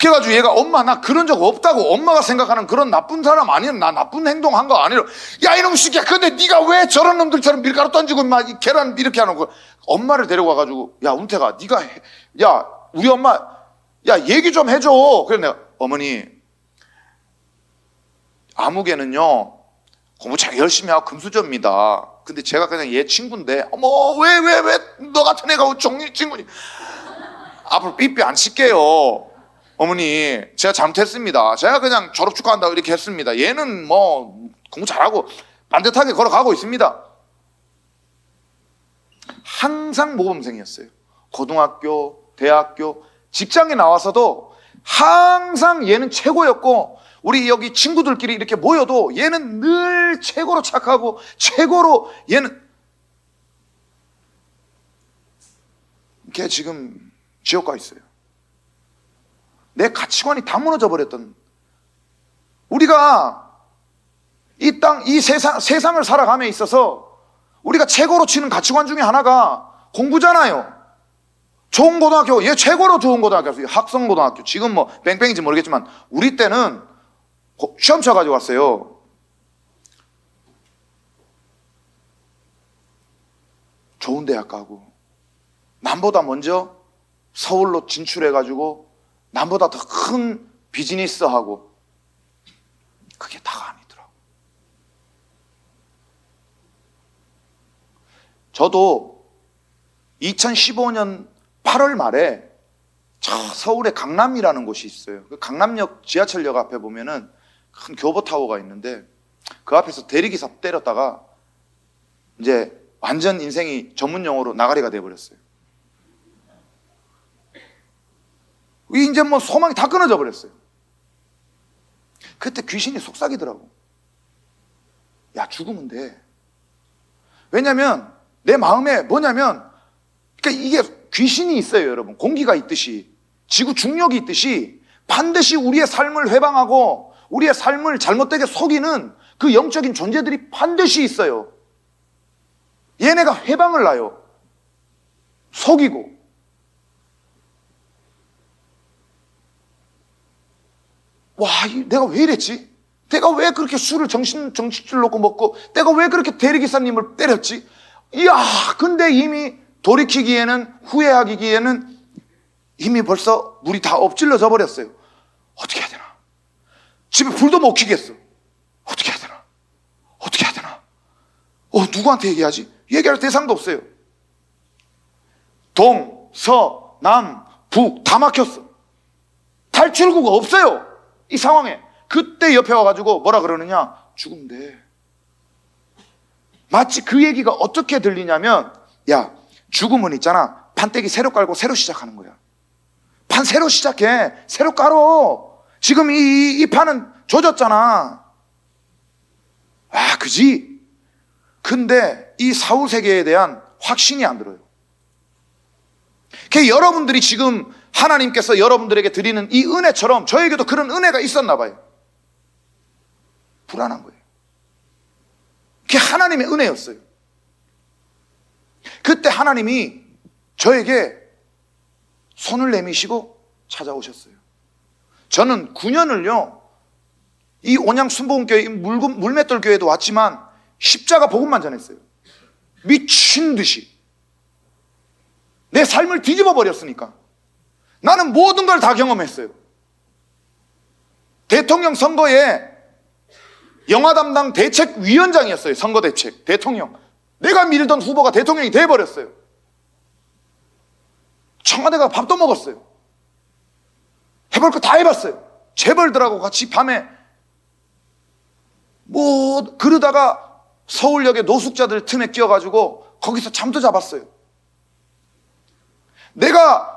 [SPEAKER 1] 그래가지고 얘가 엄마 나 그런 적 없다고, 엄마가 생각하는 그런 나쁜 사람 아니야, 나 나쁜 행동한 거 아니야. 야 이놈 새끼야, 근데 네가 왜 저런 놈들처럼 밀가루 던지고 막 이 계란 이렇게 하는 거야. 엄마를 데리고 와가지고 야 운태가 네가 야 우리 엄마 야 얘기 좀 해줘. 그래 내가 어머니 아무개는요 공부 잘 열심히 하고 금수저입니다. 근데 제가 그냥 얘 친구인데 어머 왜 너 같은 애가 종이 친구니. 앞으로 삐삐 안 칠게요. 어머니 제가 잘못했습니다. 제가 그냥 졸업 축하한다고 이렇게 했습니다. 얘는 뭐 공부 잘하고 반듯하게 걸어가고 있습니다. 항상 모범생이었어요. 고등학교, 대학교, 직장에 나와서도 항상 얘는 최고였고, 우리 여기 친구들끼리 이렇게 모여도 얘는 늘 최고로 착하고 최고로 얘는 걔 지금 지옥 가 있어요. 내 가치관이 다 무너져 버렸던, 우리가 이 땅, 이 세상을 살아감에 있어서 우리가 최고로 치는 가치관 중에 하나가 공부잖아요. 좋은 고등학교, 얘 최고로 좋은 고등학교, 학성고등학교. 지금 뭐 뺑뺑인지 모르겠지만 우리 때는 시험 쳐가지고 왔어요. 좋은 대학 가고 남보다 먼저 서울로 진출해가지고 남보다 더 큰 비즈니스 하고, 그게 다가 아니더라고. 저도 2015년 8월 말에 서울의 강남이라는 곳이 있어요. 그 강남역 지하철역 앞에 보면은 큰 교보타워가 있는데 그 앞에서 대리기사 때렸다가 이제 완전 인생이 전문 용어로 나가리가 돼버렸어요. 이제 뭐 소망이 다 끊어져 버렸어요. 그때 귀신이 속삭이더라고. 야 죽으면 돼. 왜냐면 내 마음에 뭐냐면, 그러니까 이게 귀신이 있어요 여러분. 공기가 있듯이 지구 중력이 있듯이 반드시 우리의 삶을 회방하고 우리의 삶을 잘못되게 속이는 그 영적인 존재들이 반드시 있어요. 얘네가 회방을 놔요. 속이고. 와, 내가 왜 이랬지? 내가 왜 그렇게 술을 정신줄 놓고 먹고, 내가 왜 그렇게 대리기사님을 때렸지? 이야, 근데 이미 돌이키기에는, 후회하기에는 이미 벌써 물이 다 엎질러져 버렸어요. 어떻게 해야 되나? 집에 불도 못 켜겠어. 어떻게 해야 되나? 어떻게 해야 되나? 누구한테 얘기하지? 얘기할 대상도 없어요. 동, 서, 남, 북 다 막혔어. 탈출구가 없어요. 이 상황에. 그때 옆에 와가지고 뭐라 그러느냐? 죽으면 돼. 마치 그 얘기가 어떻게 들리냐면, 야 죽으면 있잖아, 판때기 새로 깔고 새로 시작하는 거야. 판 새로 시작해. 새로 깔어. 지금 이 판은 조졌잖아. 아 그지? 근데 이 사후세계에 대한 확신이 안 들어요. 여러분들이 지금 하나님께서 여러분들에게 드리는 이 은혜처럼 저에게도 그런 은혜가 있었나 봐요. 불안한 거예요. 그게 하나님의 은혜였어요. 그때 하나님이 저에게 손을 내미시고 찾아오셨어요. 저는 9년을요 이 온양 순복음교회 물맷돌 교회도 왔지만 십자가 복음만 전했어요. 미친 듯이. 내 삶을 뒤집어 버렸으니까. 나는 모든 걸 다 경험했어요. 대통령 선거에 영화 담당 대책위원장이었어요. 선거 대책 대통령. 내가 밀던 후보가 대통령이 돼버렸어요. 청와대가 밥도 먹었어요. 해볼 거 다 해봤어요. 재벌들하고 같이 밤에 뭐 그러다가 서울역에 노숙자들 틈에 끼어가지고 거기서 잠도 잡았어요. 내가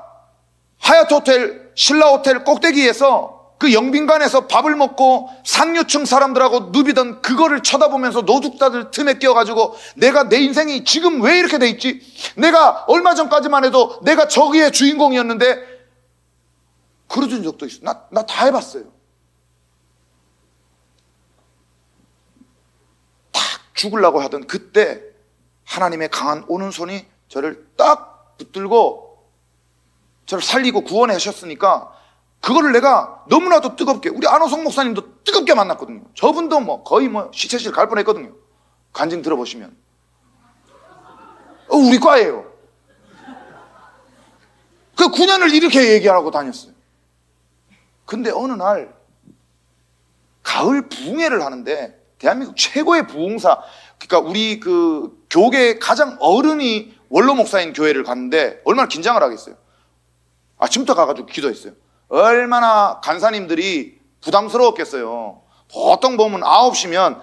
[SPEAKER 1] 하얏트 호텔, 신라 호텔 꼭대기에서 그 영빈관에서 밥을 먹고 상류층 사람들하고 누비던 그거를 쳐다보면서 노숙자들 틈에 끼어가지고 내가 내 인생이 지금 왜 이렇게 돼 있지? 내가 얼마 전까지만 해도 내가 저기의 주인공이었는데, 그러던 적도 있어. 나 다 해봤어요. 딱 죽으려고 하던 그때 하나님의 강한 오른손이 저를 딱 붙들고 저를 살리고 구원해 하셨으니까
[SPEAKER 2] 그거를 내가 너무나도 뜨겁게, 우리 안호성 목사님도 뜨겁게 만났거든요. 저분도 뭐 거의 뭐 시체실 갈 뻔했거든요. 간증 들어보시면. 우리 과예요. 그 9년을 이렇게 얘기하고 다녔어요. 근데 어느 날 가을 부흥회를 하는데 대한민국 최고의 부흥사, 그러니까 우리 그 교계 가장 어른이 원로 목사인 교회를 갔는데 얼마나 긴장을 하겠어요. 아침부터 가가지고 기도했어요. 얼마나 간사님들이 부담스러웠겠어요. 보통 보면 9시면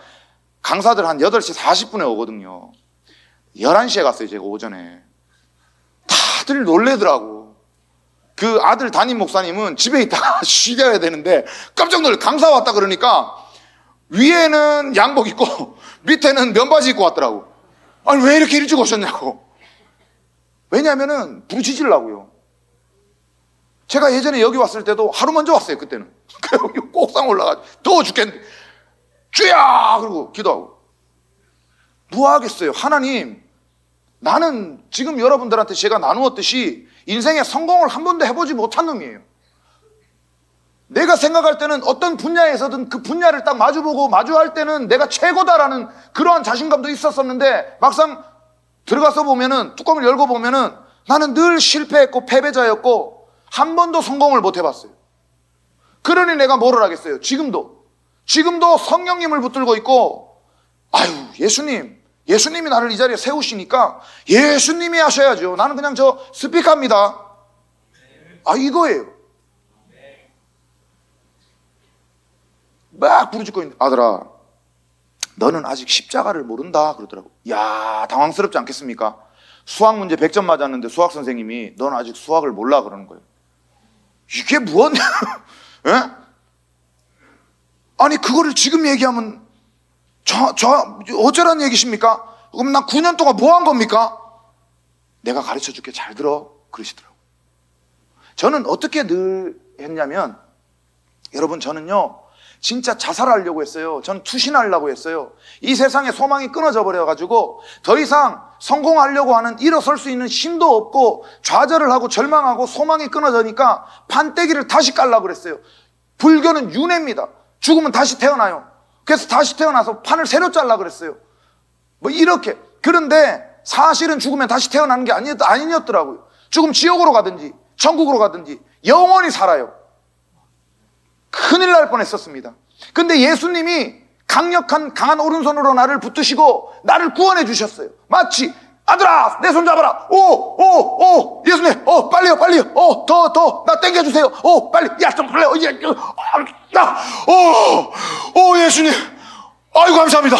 [SPEAKER 2] 강사들 한 8시 40분에 오거든요. 11시에 갔어요, 제가 오전에. 다들 놀래더라고. 그 아들 담임 목사님은 집에 있다가 쉬겨야 되는데 깜짝 놀래. 강사 왔다 그러니까 위에는 양복 입고 밑에는 면바지 입고 왔더라고. 아니, 왜 이렇게 일찍 오셨냐고. 왜냐면은 부르짖으려고요. 제가 예전에 여기 왔을 때도 하루 먼저 왔어요, 그때는. 여기 꼭상 올라가 더워 죽겠는데 주야! 그러고 기도하고. 뭐 하겠어요? 하나님, 나는 지금 여러분들한테 제가 나누었듯이 인생에 성공을 한 번도 해보지 못한 놈이에요. 내가 생각할 때는 어떤 분야에서든 그 분야를 딱 마주보고 마주할 때는 내가 최고다라는 그러한 자신감도 있었었는데 막상 들어가서 보면은, 뚜껑을 열고 보면은 나는 늘 실패했고 패배자였고 한 번도 성공을 못 해봤어요. 그러니 내가 뭐를 하겠어요? 지금도 성령님을 붙들고 있고, 아유, 예수님이 나를 이 자리에 세우시니까 예수님이 하셔야죠. 나는 그냥 저 스피커입니다. 이거예요. 막 부르짖고 있는데, 아들아, 너는 아직 십자가를 모른다 그러더라고. 야, 당황스럽지 않겠습니까? 수학 문제 100점 맞았는데 수학 선생님이 너는 아직 수학을 몰라 그러는 거예요. 이게 뭐냐? 예? 아니, 그거를 지금 얘기하면 어쩌란 얘기십니까? 그럼 나 9년 동안 뭐 한 겁니까? 내가 가르쳐 줄게, 잘 들어. 그러시더라고요. 저는 어떻게 늘 했냐면, 여러분, 저는요 진짜 자살하려고 했어요. 전 투신하려고 했어요. 이 세상에 소망이 끊어져 버려가지고 더 이상 성공하려고 하는, 일어설 수 있는 힘도 없고 좌절을 하고 절망하고 소망이 끊어지니까 판때기를 다시 깔라고 그랬어요. 불교는 윤회입니다. 죽으면 다시 태어나요. 그래서 다시 태어나서 판을 새로 잘라 그랬어요. 뭐 이렇게. 그런데 사실은 죽으면 다시 태어나는 게 아니었더라고요. 죽으면 지옥으로 가든지 천국으로 가든지 영원히 살아요. 큰일 날 뻔했었습니다. 근데 예수님이 강한 오른손으로 나를 붙드시고 나를 구원해 주셨어요. 마치 아들아, 내 손 잡아라. 예수님, 빨리요. 더, 나 땡겨주세요. 빨리, 야, 좀 빨리. 예수님, 아이고, 감사합니다.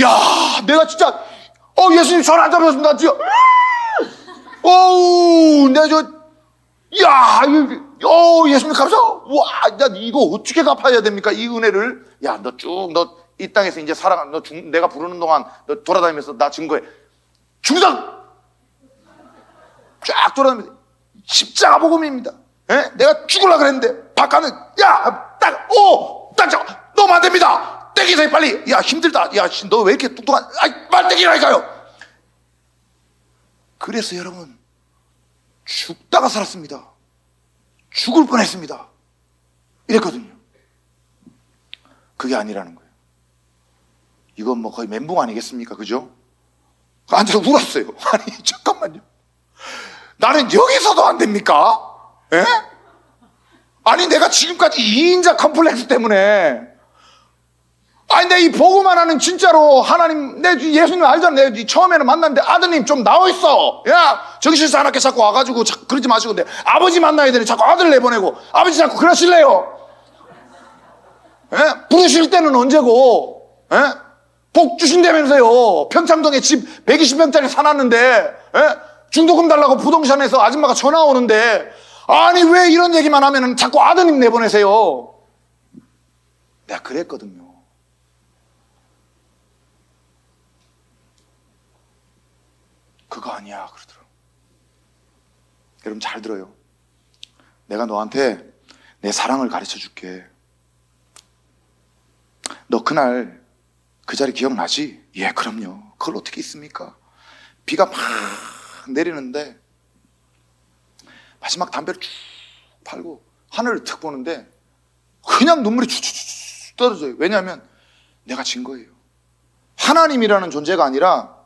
[SPEAKER 2] 야, 내가 진짜, 예수님 손 안 잡았습니다. 진짜. 예수님 감사. 와, 나 이거 어떻게 갚아야 됩니까? 이 은혜를. 야, 너 이 땅에서 이제 내가 부르는 동안 너 돌아다니면서 나 증거해. 중상! 쫙 돌아다니면서 십자가 복음입니다. 예? 내가 죽으려고 그랬는데 박하는, 야, 딱 잡아. 너무 안 됩니다. 땡기세요, 빨리. 야, 힘들다. 야, 너 왜 이렇게 뚱뚱한, 빨리 땡기라니까요. 그래서 여러분, 죽다가 살았습니다. 죽을 뻔했습니다. 이랬거든요. 그게 아니라는 거예요. 이건 뭐 거의 멘붕 아니겠습니까? 그죠? 앉아서 울었어요. 아니, 잠깐만요. 나는 여기서도 안 됩니까? 예? 아니, 내가 지금까지 2인자 컴플렉스 때문에, 내 이 보고만 하는, 진짜로 하나님, 내 예수님 알잖아. 내 처음에는 만났는데 아드님 좀 나와 있어. 야, 정신 사납게 자꾸 와가지고 그러지 마시고, 근데 아버지 만나야 되니 자꾸 아들 내보내고, 아버지 자꾸 그러실래요? 예? 부르실 때는 언제고? 예? 복 주신다면서요. 평창동에 집 120평짜리 사놨는데, 예? 중도금 달라고 부동산에서 아줌마가 전화 오는데, 아니, 왜 이런 얘기만 하면은 자꾸 아드님 내보내세요? 내가 그랬거든요. 그거 아니야 그러더라고. 여러분 잘 들어요. 내가 너한테 내 사랑을 가르쳐 줄게. 너 그날 그 자리 기억나지? 예, 그럼요. 그걸 어떻게 있습니까? 비가 막 내리는데 마지막 담배를 쭉 팔고 하늘을 탁 보는데 그냥 눈물이 추추추 떨어져요. 왜냐하면 내가 진 거예요. 하나님이라는 존재가 아니라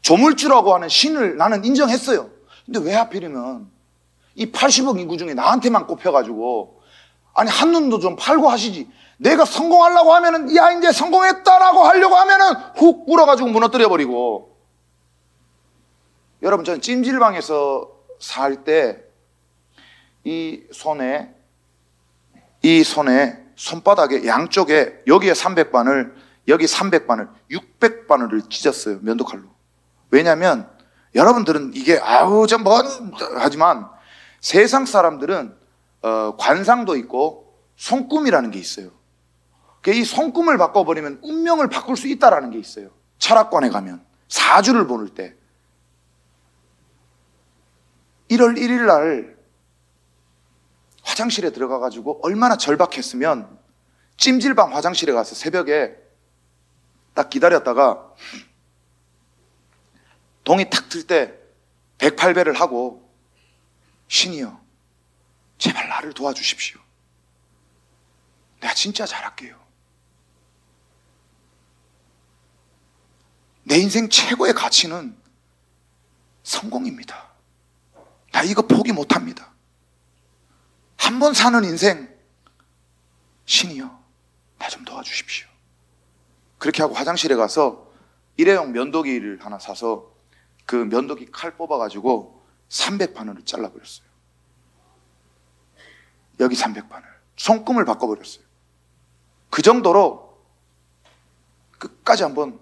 [SPEAKER 2] 조물주라고 하는 신을 나는 인정했어요. 근데 왜 하필이면 이 80억 인구 중에 나한테만 꼽혀가지고, 아니 한눈도 좀 팔고 하시지. 내가 성공하려고 하면은 야 이제 성공했다라고 하려고 하면은 훅 불어가지고 무너뜨려 버리고. 여러분, 저는 찜질방에서 살 때 이 손에 손바닥에 양쪽에 여기에 300바늘, 여기 300바늘, 600바늘을 찢었어요. 면도칼로. 왜냐하면 여러분들은 이게 아우 좀 뭐 하지만 세상 사람들은 관상도 있고 손금이라는 게 있어요. 이 손금을 바꿔버리면 운명을 바꿀 수 있다라는 게 있어요. 철학관에 가면 사주를 보는 때 1월 1일 날 화장실에 들어가가지고 얼마나 절박했으면 찜질방 화장실에 가서 새벽에 딱 기다렸다가 동이 탁 틀 때 108배를 하고, 신이여 제발 나를 도와주십시오. 내가 진짜 잘할게요. 내 인생 최고의 가치는 성공입니다. 나 이거 포기 못합니다. 한 번 사는 인생, 신이여 나 좀 도와주십시오. 그렇게 하고 화장실에 가서 일회용 면도기를 하나 사서 그 면도기 칼 뽑아가지고 300바늘을 잘라버렸어요. 여기 300바늘, 손금을 바꿔버렸어요. 그 정도로 끝까지 한번,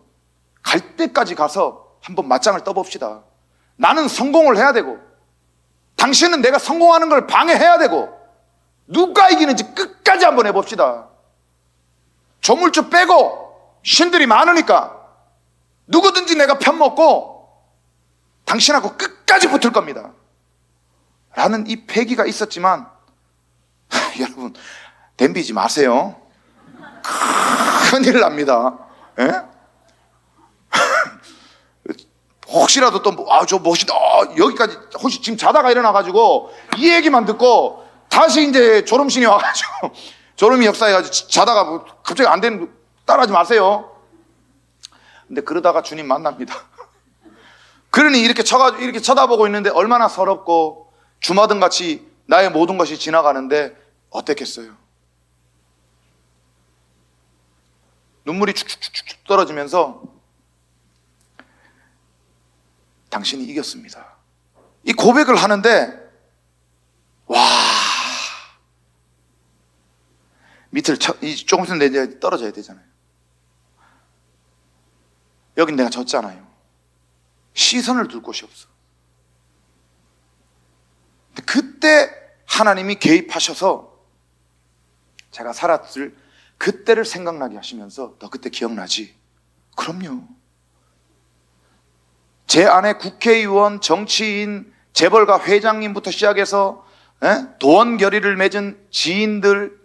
[SPEAKER 2] 갈 때까지 가서 한번 맞짱을 떠봅시다. 나는 성공을 해야 되고 당신은 내가 성공하는 걸 방해해야 되고, 누가 이기는지 끝까지 한번 해봅시다. 조물주 빼고 신들이 많으니까 누구든지 내가 편먹고 당신하고 끝까지 붙을 겁니다 라는 이 패기가 있었지만 여러분 덤비지 마세요. 큰일 납니다. 예? 혹시라도 또 저 멋있다 여기까지 혹시 지금 자다가 일어나가지고 이 얘기만 듣고 다시 이제 졸음신이 와가지고 졸음이 역사해가지고 자다가 뭐 갑자기 안 되는, 따라하지 마세요. 근데 그러다가 주님 만납니다. 그러니 이렇게 쳐다보고 있는데 얼마나 서럽고 주마등같이 나의 모든 것이 지나가는데 어땠겠어요? 눈물이 축축축축 떨어지면서 당신이 이겼습니다. 이 고백을 하는데 와, 밑을 조금 있으면 이제 떨어져야 되잖아요. 여긴 내가 졌잖아요. 시선을 둘 곳이 없어. 그때 하나님이 개입하셔서 제가 살았을 그때를 생각나게 하시면서 너 그때 기억나지? 그럼요. 제 안에 국회의원, 정치인, 재벌가 회장님부터 시작해서 도원 결의를 맺은 지인들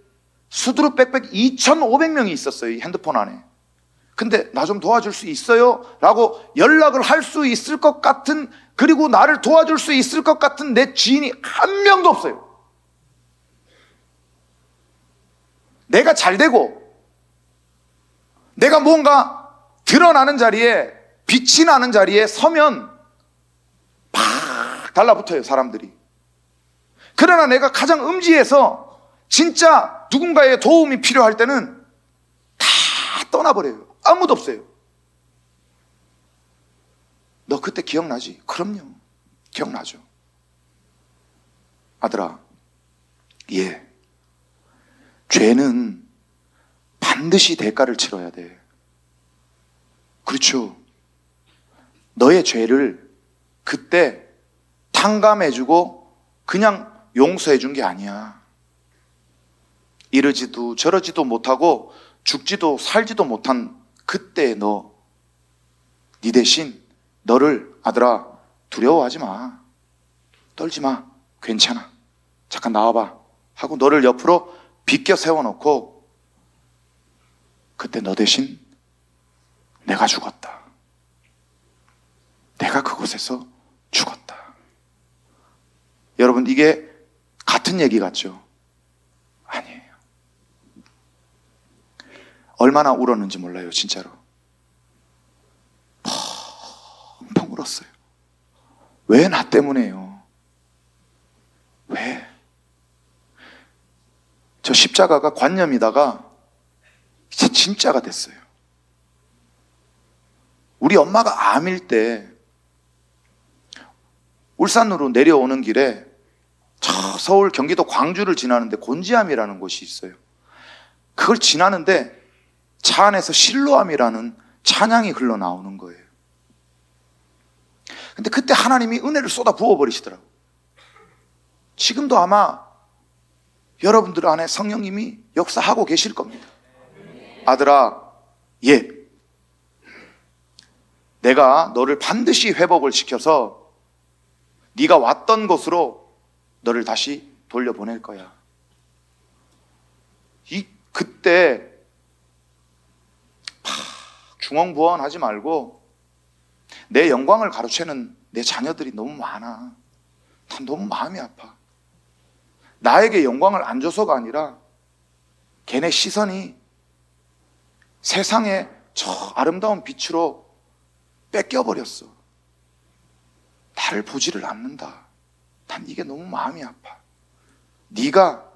[SPEAKER 2] 수두룩 빽빽 2,500명이 있었어요. 이 핸드폰 안에. 근데 나 좀 도와줄 수 있어요? 라고 연락을 할 수 있을 것 같은, 그리고 나를 도와줄 수 있을 것 같은 내 지인이 한 명도 없어요. 내가 잘 되고 내가 뭔가 드러나는 자리에, 빛이 나는 자리에 서면 팍 달라붙어요, 사람들이. 그러나 내가 가장 음지에서 진짜 누군가의 도움이 필요할 때는 다 떠나버려요. 아무도 없어요. 너 그때 기억나지? 그럼요. 기억나죠. 아들아, 예. 죄는 반드시 대가를 치러야 돼. 그렇죠. 너의 죄를 그때 탕감해주고 그냥 용서해준 게 아니야. 이러지도 저러지도 못하고 죽지도 살지도 못한 그때 네 대신 너를, 아들아, 두려워하지 마. 떨지 마. 괜찮아. 잠깐 나와봐. 하고 너를 옆으로 비껴 세워놓고 그때 너 대신 내가 죽었다. 내가 그곳에서 죽었다. 여러분, 이게 같은 얘기 같죠? 얼마나 울었는지 몰라요, 진짜로. 펑펑 울었어요. 왜 나 때문에요? 왜? 저 십자가가 관념이다가 이제 진짜가 됐어요. 우리 엄마가 암일 때 울산으로 내려오는 길에 저 서울 경기도 광주를 지나는데 곤지암이라는 곳이 있어요. 그걸 지나는데 차 안에서 실로암이라는 찬양이 흘러나오는 거예요. 근데 그때 하나님이 은혜를 쏟아 부어버리시더라고요. 지금도 아마 여러분들 안에 성령님이 역사하고 계실 겁니다. 아들아, 예, 내가 너를 반드시 회복을 시켜서 네가 왔던 곳으로 너를 다시 돌려보낼 거야. 그때 중언부언하지 말고 내 영광을 가로채는 내 자녀들이 너무 많아. 난 너무 마음이 아파. 나에게 영광을 안 줘서가 아니라 걔네 시선이 세상의 저 아름다운 빛으로 뺏겨버렸어. 나를 보지를 않는다. 난 이게 너무 마음이 아파. 네가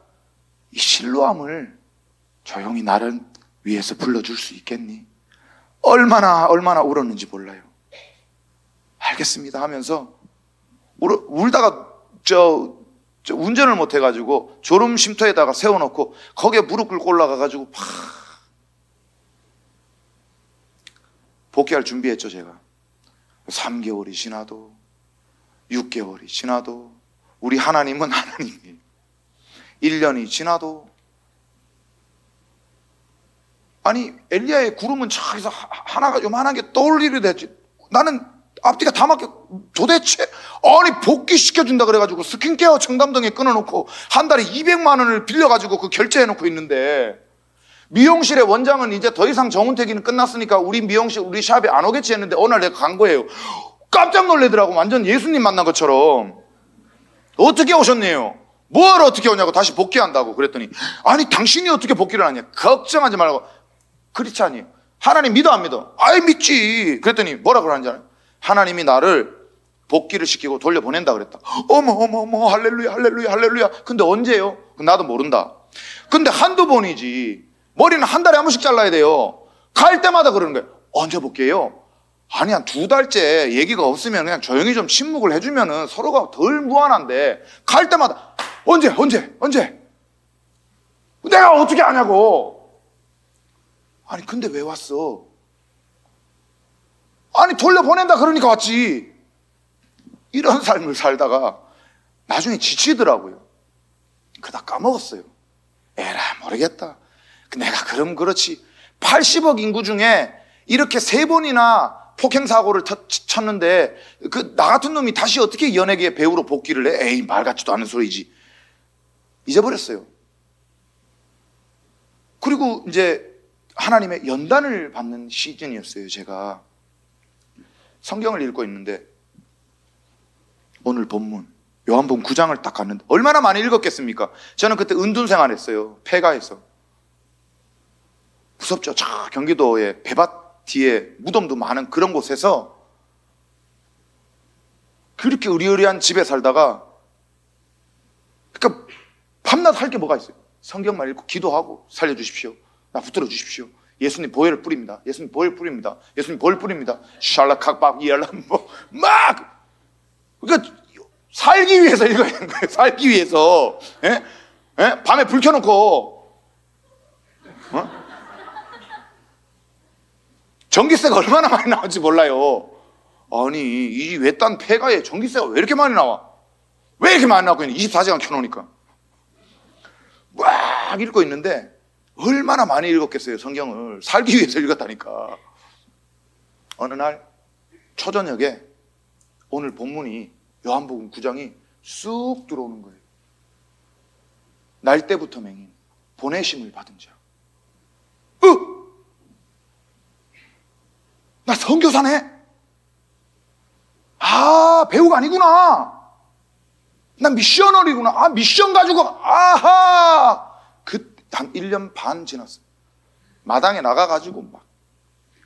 [SPEAKER 2] 이 실로암을 조용히 나를 위해서 불러줄 수 있겠니? 얼마나 울었는지 몰라요. 알겠습니다 하면서 울다가 운전을 못 해가지고 졸음 쉼터에다가 세워놓고 거기에 무릎 꿇고 올라가가지고 복귀할 준비했죠. 제가 3개월이 지나도 6개월이 지나도 우리 하나님은 하나님이에요. 1년이 지나도 아니 엘리야의 구름은 저기서 하나가 요만한 게 떠올리려 됐지. 나는 앞뒤가 다 막혀. 도대체 아니 복귀시켜준다 그래가지고 스킨케어 청담동에 끊어놓고 한 달에 200만 원을 빌려가지고 그 결제해놓고 있는데 미용실의 원장은 이제 더 이상 정운택이는 끝났으니까 우리 미용실 우리 샵에 안 오겠지 했는데 어느 날 내가 간 거예요. 깜짝 놀래더라고. 완전 예수님 만난 것처럼. 어떻게 오셨네요? 뭘 어떻게 오냐고. 다시 복귀한다고 그랬더니 아니 당신이 어떻게 복귀를 하냐. 걱정하지 말고. 그렇지 않니? 하나님 믿어 안 믿어? 아이 믿지. 그랬더니 뭐라 그러는지 알아요? 하나님이 나를 복귀를 시키고 돌려보낸다 그랬다. 어머 할렐루야 할렐루야 할렐루야. 근데 언제요? 나도 모른다. 근데 한두 번이지. 머리는 한 달에 한 번씩 잘라야 돼요. 갈 때마다 그러는 거예요. 언제 복귀해요? 아니 한 2달째 얘기가 없으면 그냥 조용히 좀 침묵을 해주면은 서로가 덜 무한한데 갈 때마다 언제 내가 어떻게 아냐고. 아니 근데 왜 왔어? 아니 돌려보낸다 그러니까 왔지. 이런 삶을 살다가 나중에 지치더라고요. 그러다 까먹었어요. 에라 모르겠다. 내가 그럼 그렇지. 80억 인구 중에 이렇게 3번이나 폭행사고를 쳤는데 나 같은 놈이 다시 어떻게 연예계 배우로 복귀를 해? 에이 말 같지도 않은 소리지. 잊어버렸어요. 그리고 이제 하나님의 연단을 받는 시즌이었어요. 제가 성경을 읽고 있는데 오늘 본문 요한복음 9장을 딱 갔는데 얼마나 많이 읽었겠습니까? 저는 그때 은둔 생활했어요. 폐가에서. 무섭죠. 저 경기도의 배밭 뒤에 무덤도 많은 그런 곳에서 그렇게 의리의리한 집에 살다가 그러니까 밤낮 할 게 뭐가 있어요? 성경만 읽고 기도하고 살려주십시오. 나 붙들어 주십시오. 예수님 보혈을 뿌립니다. 예수님 보혈 뿌립니다. 예수님 보혈 뿌립니다. 샬라칵박 이알람 막 그러니까 살기 위해서 읽어야 되는 거예요. 살기 위해서. 예? 예? 밤에 불 켜놓고 전기세가 얼마나 많이 나올지 몰라요. 아니 이 외딴 폐가에 전기세가 왜 이렇게 많이 나와? 왜 이렇게 많이 나오고 있는 24시간 켜놓으니까 막 읽고 있는데 얼마나 많이 읽었겠어요. 성경을 살기 위해서 읽었다니까. 어느 날 초저녁에 오늘 본문이 요한복음 9장이 쑥 들어오는 거예요. 날 때부터 맹인 보내심을 받은 자. 나 선교사네. 아 배우가 아니구나. 난 미셔너리구나. 아 미션 가지고 아하. 그 한 1년 반 지났어요. 마당에 나가가지고 막,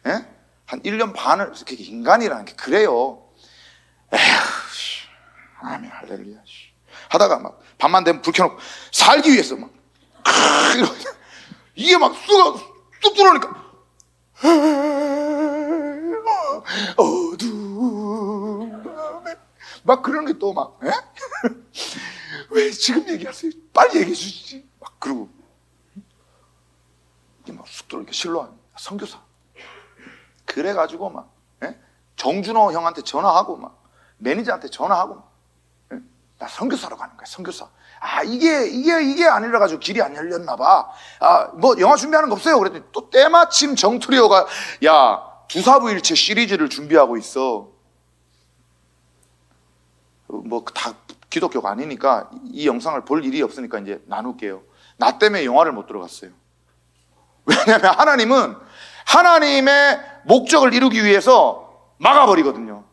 [SPEAKER 2] 예? 한 1년 반을, 그렇게 인간이라는 게 그래요. 에휴, 아멘, 할렐루야. 하다가 막, 밤만 되면 불 켜놓고, 살기 위해서 막, 이러고, 이게 막 쑥 들어오니까, 어두운 밤에, 막 그런 게 또 막, 예? 왜 지금 얘기하세요? 빨리 얘기해 주시지. 막 그러고, 이게 막 쑥 들어오니까 실로하니 선교사. 그래가지고 막, 예? 정준호 형한테 전화하고 막, 매니저한테 전화하고 막, 예? 나 선교사로 가는 거야, 선교사. 아, 이게 아니라 가지고 길이 안 열렸나 봐. 아, 뭐 영화 준비하는 거 없어요? 그랬더니 또 때마침 정트리오가, 야, 두사부일체 시리즈를 준비하고 있어. 뭐 다 기독교가 아니니까 이 영상을 볼 일이 없으니까 이제 나눌게요. 나 때문에 영화를 못 들어갔어요. 왜냐하면 하나님은 하나님의 목적을 이루기 위해서 막아버리거든요.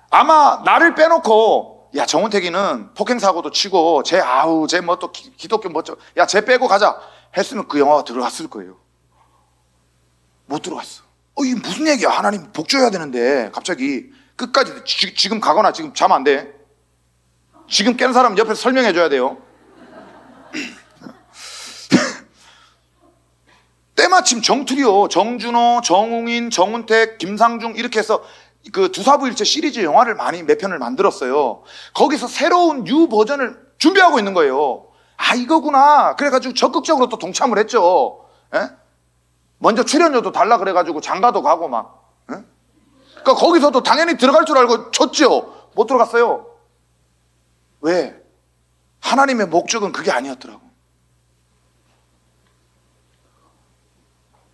[SPEAKER 2] 아마 나를 빼놓고, 야, 정은택이는 폭행사고도 치고 쟤 뭐 또 기독교 멋져, 야, 쟤 빼고 가자 했으면 그 영화가 들어갔을 거예요. 못 들어갔어. 이게 무슨 얘기야? 하나님 복 줘야 되는데 갑자기 끝까지 지금 가거나 지금 자면 안 돼. 지금 깬 사람 옆에서 설명해 줘야 돼요. 때마침 정트리오, 정준호, 정웅인, 정운택, 김상중 이렇게 해서 그 두사부일체 시리즈 영화를 몇 편을 만들었어요. 거기서 새로운 뉴 버전을 준비하고 있는 거예요. 아, 이거구나. 그래가지고 적극적으로 또 동참을 했죠. 예? 먼저 출연료도 달라 그래가지고 장가도 가고 막. 예? 그러니까 거기서도 당연히 들어갈 줄 알고 쳤죠. 못 들어갔어요. 왜? 하나님의 목적은 그게 아니었더라고.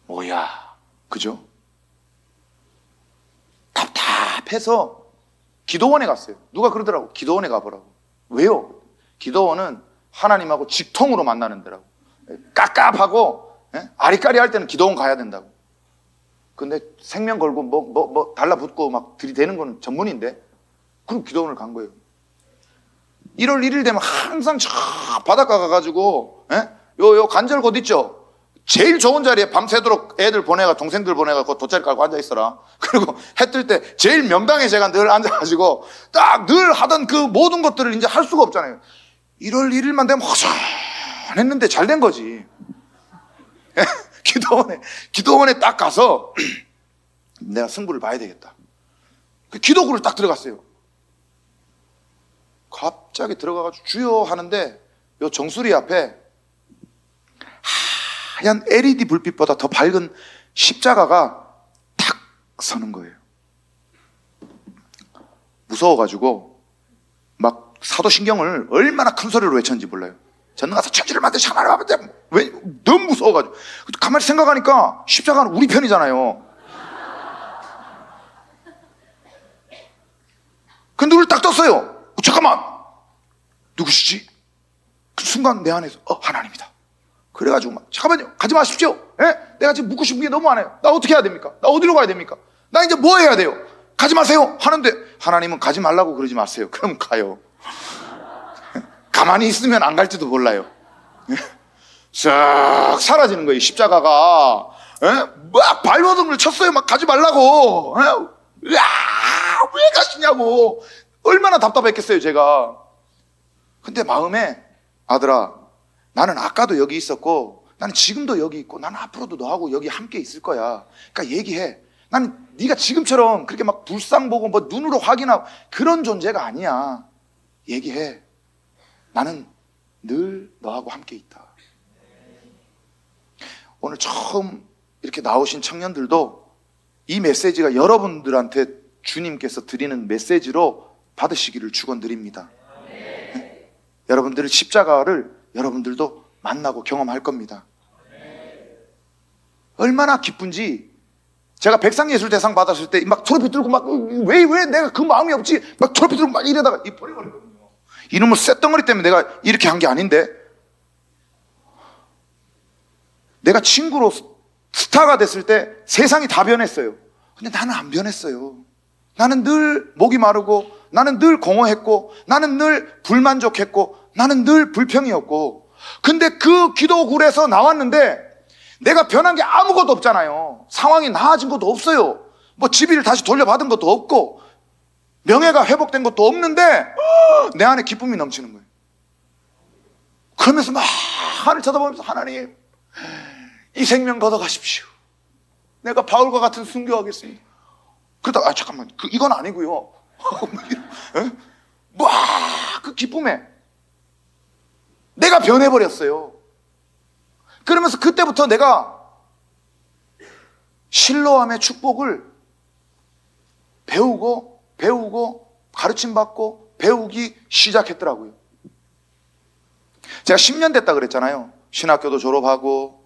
[SPEAKER 2] 뭐야, 그죠? 답답해서 기도원에 갔어요. 누가 그러더라고. 기도원에 가보라고. 왜요? 기도원은 하나님하고 직통으로 만나는 데라고. 깝깝하고, 예? 아리까리 할 때는 기도원 가야 된다고. 근데 생명 걸고 뭐 달라붙고 막 들이대는 건 전문인데, 그럼 기도원을 간 거예요. 1월 1일 되면 항상 저 바닷가 가가지고, 예? 요 간절 곳 있죠? 제일 좋은 자리에 밤새도록 애들 보내가, 동생들 보내가지고 돗자리 깔고 앉아있어라. 그리고 해 뜰 때 제일 명당에 제가 늘 앉아가지고 딱 늘 하던 그 모든 것들을 이제 할 수가 없잖아요. 1월 1일만 되면 허전했는데 잘 된 거지. 기도원에 딱 가서 내가 승부를 봐야 되겠다. 그 기도구를 딱 들어갔어요. 갑자기 들어가가지고 주여 하는데 요 정수리 앞에 하얀 LED 불빛보다 더 밝은 십자가가 탁 서는 거예요. 무서워가지고 막 사도신경을 얼마나 큰 소리로 외쳤는지 몰라요. 저는 가서 천지를 만드시 하나를 만드시, 왜? 너무 무서워가지고. 가만히 생각하니까 십자가는 우리 편이잖아요. 그 눈을 딱 떴어요. 잠깐만, 누구시지? 그 순간 내 안에서 하나님이다. 그래가지고 막, 잠깐만요, 가지 마십시오. 예? 내가 지금 묻고 싶은 게 너무 많아요. 나 어떻게 해야 됩니까? 나 어디로 가야 됩니까? 나 이제 뭐 해야 돼요? 가지 마세요 하는데 하나님은 가지 말라고 그러지 마세요. 그럼 가요. 가만히 있으면 안 갈지도 몰라요. 싹 사라지는 거예요, 십자가가. 예? 막 발버둥을 쳤어요. 막 가지 말라고. 예? 왜 가시냐고. 얼마나 답답했겠어요, 제가. 근데 마음에, 아들아, 나는 아까도 여기 있었고, 나는 지금도 여기 있고, 나는 앞으로도 너하고 여기 함께 있을 거야. 그러니까 얘기해. 나는 네가 지금처럼 그렇게 막 불상 보고 뭐 눈으로 확인하고 그런 존재가 아니야. 얘기해. 나는 늘 너하고 함께 있다. 오늘 처음 이렇게 나오신 청년들도 이 메시지가 여러분들한테 주님께서 드리는 메시지로 받으시기를 축원드립니다. 네? 여러분들의 십자가를 여러분들도 만나고 경험할 겁니다. 얼마나 기쁜지. 제가 백상예술대상 받았을 때 막 트로피 들고 막 왜 내가 그 마음이 없지? 막 트로피 들고 막 이러다가 버려버렸거든요. 이놈의 쇳덩어리 때문에 내가 이렇게 한 게 아닌데, 내가 친구로 스타가 됐을 때 세상이 다 변했어요. 근데 나는 안 변했어요. 나는 늘 목이 마르고, 나는 늘 공허했고, 나는 늘 불만족했고, 나는 늘 불평이었고. 근데 그 기도굴에서 나왔는데 내가 변한 게 아무것도 없잖아요. 상황이 나아진 것도 없어요. 뭐 집을 다시 돌려받은 것도 없고 명예가 회복된 것도 없는데 내 안에 기쁨이 넘치는 거예요. 그러면서 막 하늘 쳐다보면서 하나님 이 생명 걷어가십시오. 내가 바울과 같은 순교하겠습니다. 그러다가 잠깐만 이건 아니고요. 막 그 기쁨에 내가 변해버렸어요. 그러면서 그때부터 내가 실로암의 축복을 배우고 가르침받고 배우기 시작했더라고요. 제가 10년 됐다 그랬잖아요. 신학교도 졸업하고.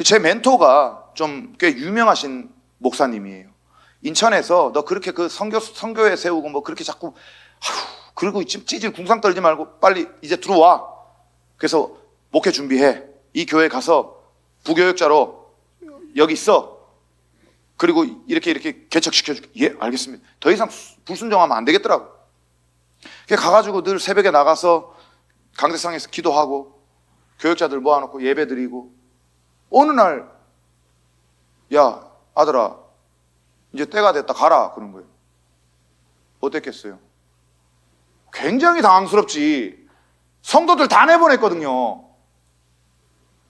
[SPEAKER 2] 제 멘토가 좀 꽤 유명하신 목사님이에요. 인천에서 너 그렇게 그 선교회 세우고 뭐 그렇게 자꾸 그리고 찌질 궁상 떨지 말고 빨리 이제 들어와. 그래서 목회 준비해. 이 교회 가서 부교역자로 여기 있어. 그리고 이렇게 개척시켜줄게. 예, 알겠습니다. 더 이상 불순종하면 안 되겠더라고. 가가지고 늘 새벽에 나가서 강대상에서 기도하고 교역자들 모아놓고 예배 드리고 어느 날 야 아들아 이제 때가 됐다 가라 그런 거예요. 어땠겠어요? 굉장히 당황스럽지. 성도들 다 내보냈거든요.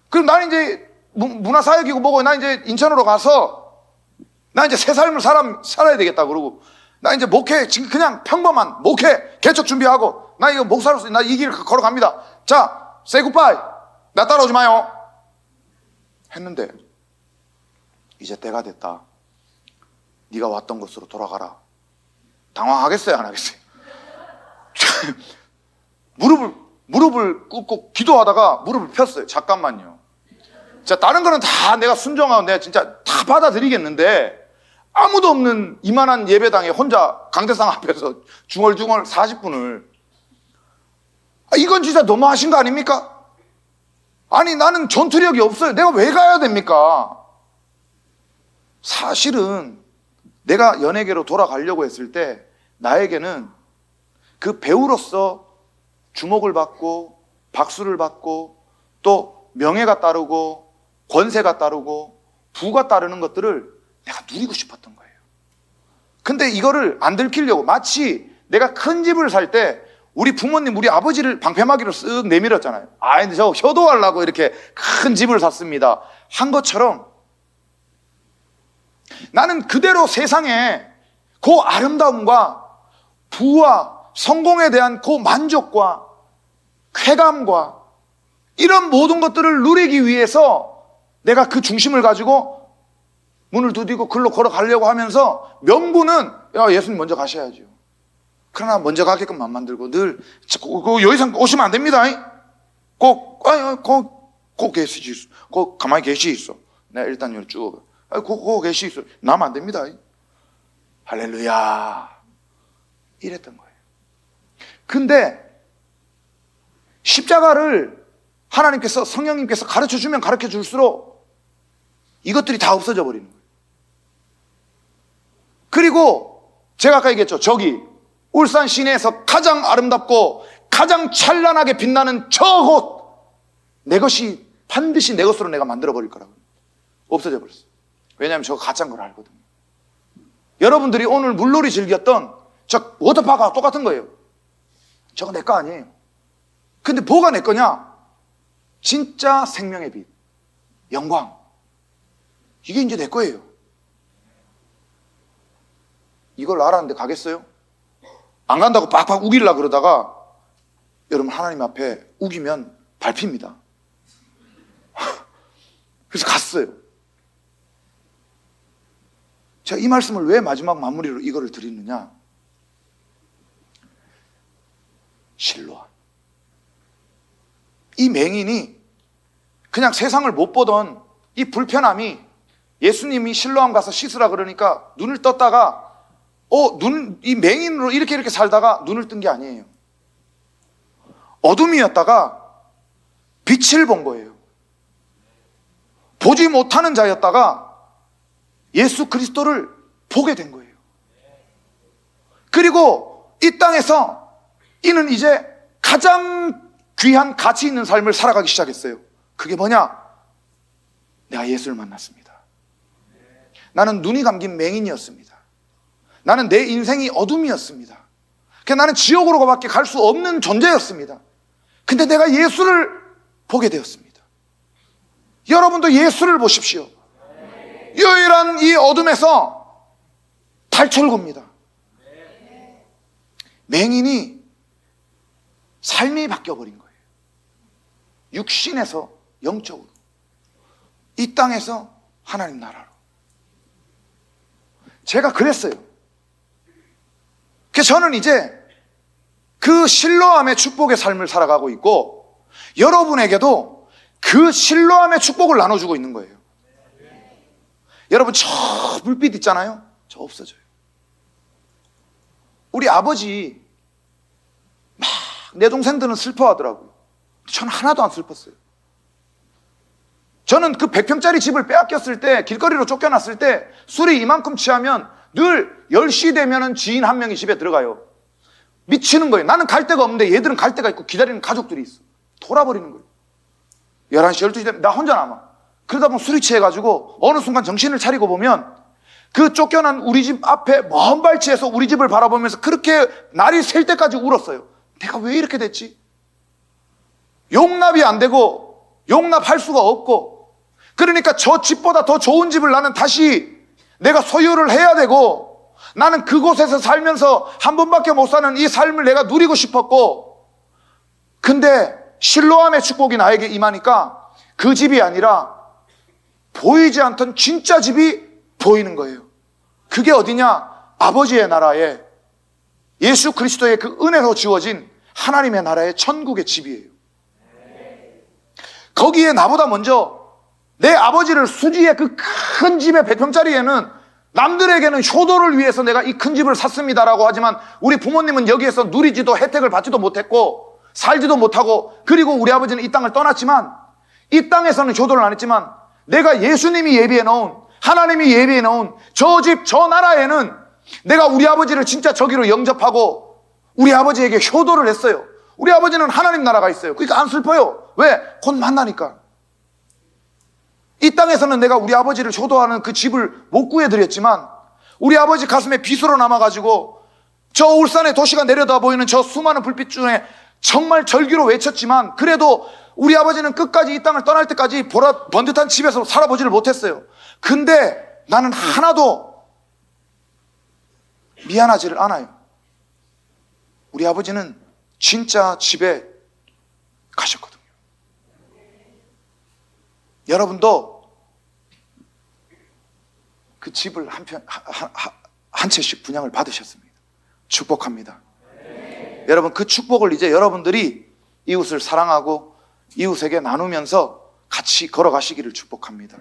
[SPEAKER 2] 그럼 나는 이제 문화사역이고 뭐고 나 이제 인천으로 가서 나 이제 새 삶을 살아야 되겠다 그러고 나 이제 목회 지금 그냥 평범한 목회 개척 준비하고 나 이거 목사로서 나 이 길 걸어갑니다. 자, say goodbye. 나 따라오지 마요. 했는데 이제 때가 됐다. 네가 왔던 곳으로 돌아가라. 당황하겠어요? 안 하겠어요? 무릎을 꿇고 기도하다가 무릎을 폈어요. 잠깐만요. 자, 다른 거는 다 내가 순종하고 내가 진짜 다 받아들이겠는데 아무도 없는 이만한 예배당에 혼자 강대상 앞에서 중얼중얼 40분을 이건 진짜 너무하신 거 아닙니까? 아니 나는 전투력이 없어요. 내가 왜 가야 됩니까? 사실은 내가 연예계로 돌아가려고 했을 때 나에게는 그 배우로서 주목을 받고 박수를 받고 또 명예가 따르고 권세가 따르고 부가 따르는 것들을 내가 누리고 싶었던 거예요. 근데 이거를 안 들키려고 마치 내가 큰 집을 살 때 우리 부모님, 우리 아버지를 방패막이로 쓱 내밀었잖아요. 근데 저 효도하려고 이렇게 큰 집을 샀습니다. 한 것처럼 나는 그대로 세상에 그 아름다움과 부와 성공에 대한 그 만족과 쾌감과 이런 모든 것들을 누리기 위해서 내가 그 중심을 가지고 문을 두드리고 글로 걸어가려고 하면서 명분은 예수님 먼저 가셔야죠. 그러나 먼저 가게끔 안 만들고 늘 여기서 오시면 안 됩니다. 꼭 계시 있어. 꼭 가만히 계시 있어. 내가 일단 여기 쭉 꼭 계시 있어. 나면 안 됩니다. 할렐루야. 이랬던 거예요. 근데 십자가를 하나님께서 성령님께서 가르쳐주면 가르쳐줄수록 이것들이 다 없어져 버리는 거예요. 그리고 제가 아까 얘기했죠. 저기 울산 시내에서 가장 아름답고 가장 찬란하게 빛나는 저곳 내 것이 반드시 내 것으로 내가 만들어 버릴 거라고. 없어져 버렸어요. 왜냐하면 저거 가짜인 걸 알거든요. 여러분들이 오늘 물놀이 즐겼던 저 워터파크가 똑같은 거예요. 저거 내 거 아니에요. 근데 뭐가 내 거냐? 진짜 생명의 빛, 영광. 이게 이제 내 거예요. 이걸 알았는데 가겠어요? 안 간다고 빡빡 우기려고 그러다가 여러분 하나님 앞에 우기면 밟힙니다. 그래서 갔어요. 제가 이 말씀을 왜 마지막 마무리로 이거를 드리느냐? 실로암. 이 맹인이 그냥 세상을 못 보던 이 불편함이 예수님이 실로암 가서 씻으라 그러니까 눈을 떴다가 이 맹인으로 이렇게 살다가 눈을 뜬 게 아니에요. 어둠이었다가 빛을 본 거예요. 보지 못하는 자였다가 예수 그리스도를 보게 된 거예요. 그리고 이 땅에서 이는 이제 가장 귀한 가치 있는 삶을 살아가기 시작했어요. 그게 뭐냐? 내가 예수를 만났습니다. 나는 눈이 감긴 맹인이었습니다. 나는 내 인생이 어둠이었습니다. 나는 지옥으로밖에 갈 수 없는 존재였습니다. 근데 내가 예수를 보게 되었습니다. 여러분도 예수를 보십시오. 유일한 이 어둠에서 탈출구입니다. 맹인이 삶이 바뀌어버린 거예요. 육신에서 영적으로, 이 땅에서 하나님 나라로. 제가 그랬어요. 그래서 저는 이제 그 실로암의 축복의 삶을 살아가고 있고, 여러분에게도 그 실로암의 축복을 나눠주고 있는 거예요. 여러분, 저 불빛 있잖아요. 저 없어져요. 우리 아버지 막 내 동생들은 슬퍼하더라고요. 저는 하나도 안 슬펐어요. 저는 그 100평짜리 집을 빼앗겼을 때, 길거리로 쫓겨났을 때 술이 이만큼 취하면 늘 10시 되면은 지인 한 명이 집에 들어가요. 미치는 거예요. 나는 갈 데가 없는데 얘들은 갈 데가 있고 기다리는 가족들이 있어. 돌아버리는 거예요. 11시, 12시 되면 나 혼자 남아. 그러다 보면 술이 취해가지고 어느 순간 정신을 차리고 보면 그 쫓겨난 우리 집 앞에 먼 발치에서 우리 집을 바라보면서 그렇게 날이 셀 때까지 울었어요. 내가 왜 이렇게 됐지? 용납이 안 되고 용납할 수가 없고, 그러니까 저 집보다 더 좋은 집을 나는 다시 내가 소유를 해야 되고, 나는 그곳에서 살면서 한 번밖에 못 사는 이 삶을 내가 누리고 싶었고, 근데 실로암의 축복이 나에게 임하니까 그 집이 아니라 보이지 않던 진짜 집이 보이는 거예요. 그게 어디냐? 아버지의 나라에 예수 그리스도의 그 은혜로 지어진 하나님의 나라의 천국의 집이에요. 거기에 나보다 먼저 내 아버지를 수지의 그 큰 집의 100평짜리에는 남들에게는 효도를 위해서 내가 이 큰 집을 샀습니다라고 하지만, 우리 부모님은 여기에서 누리지도 혜택을 받지도 못했고 살지도 못하고, 그리고 우리 아버지는 이 땅을 떠났지만 이 땅에서는 효도를 안 했지만, 내가 예수님이 예비해 놓은, 하나님이 예비해 놓은 저 집, 저 나라에는 내가 우리 아버지를 진짜 저기로 영접하고 우리 아버지에게 효도를 했어요. 우리 아버지는 하나님 나라가 있어요. 그러니까 안 슬퍼요. 왜? 곧 만나니까. 이 땅에서는 내가 우리 아버지를 효도하는 그 집을 못 구해드렸지만, 우리 아버지 가슴에 빗으로 남아가지고 저 울산의 도시가 내려다 보이는 저 수많은 불빛 중에 정말 절기로 외쳤지만, 그래도 우리 아버지는 끝까지 이 땅을 떠날 때까지 번듯한 집에서 살아보지를 못했어요. 근데 나는 하나도 미안하지를 않아요. 우리 아버지는 진짜 집에 가셨거든요. 여러분도 그 집을 한 채씩 분양을 받으셨습니다. 축복합니다. 여러분, 그 축복을 이제 여러분들이 이웃을 사랑하고 이웃에게 나누면서 같이 걸어가시기를 축복합니다.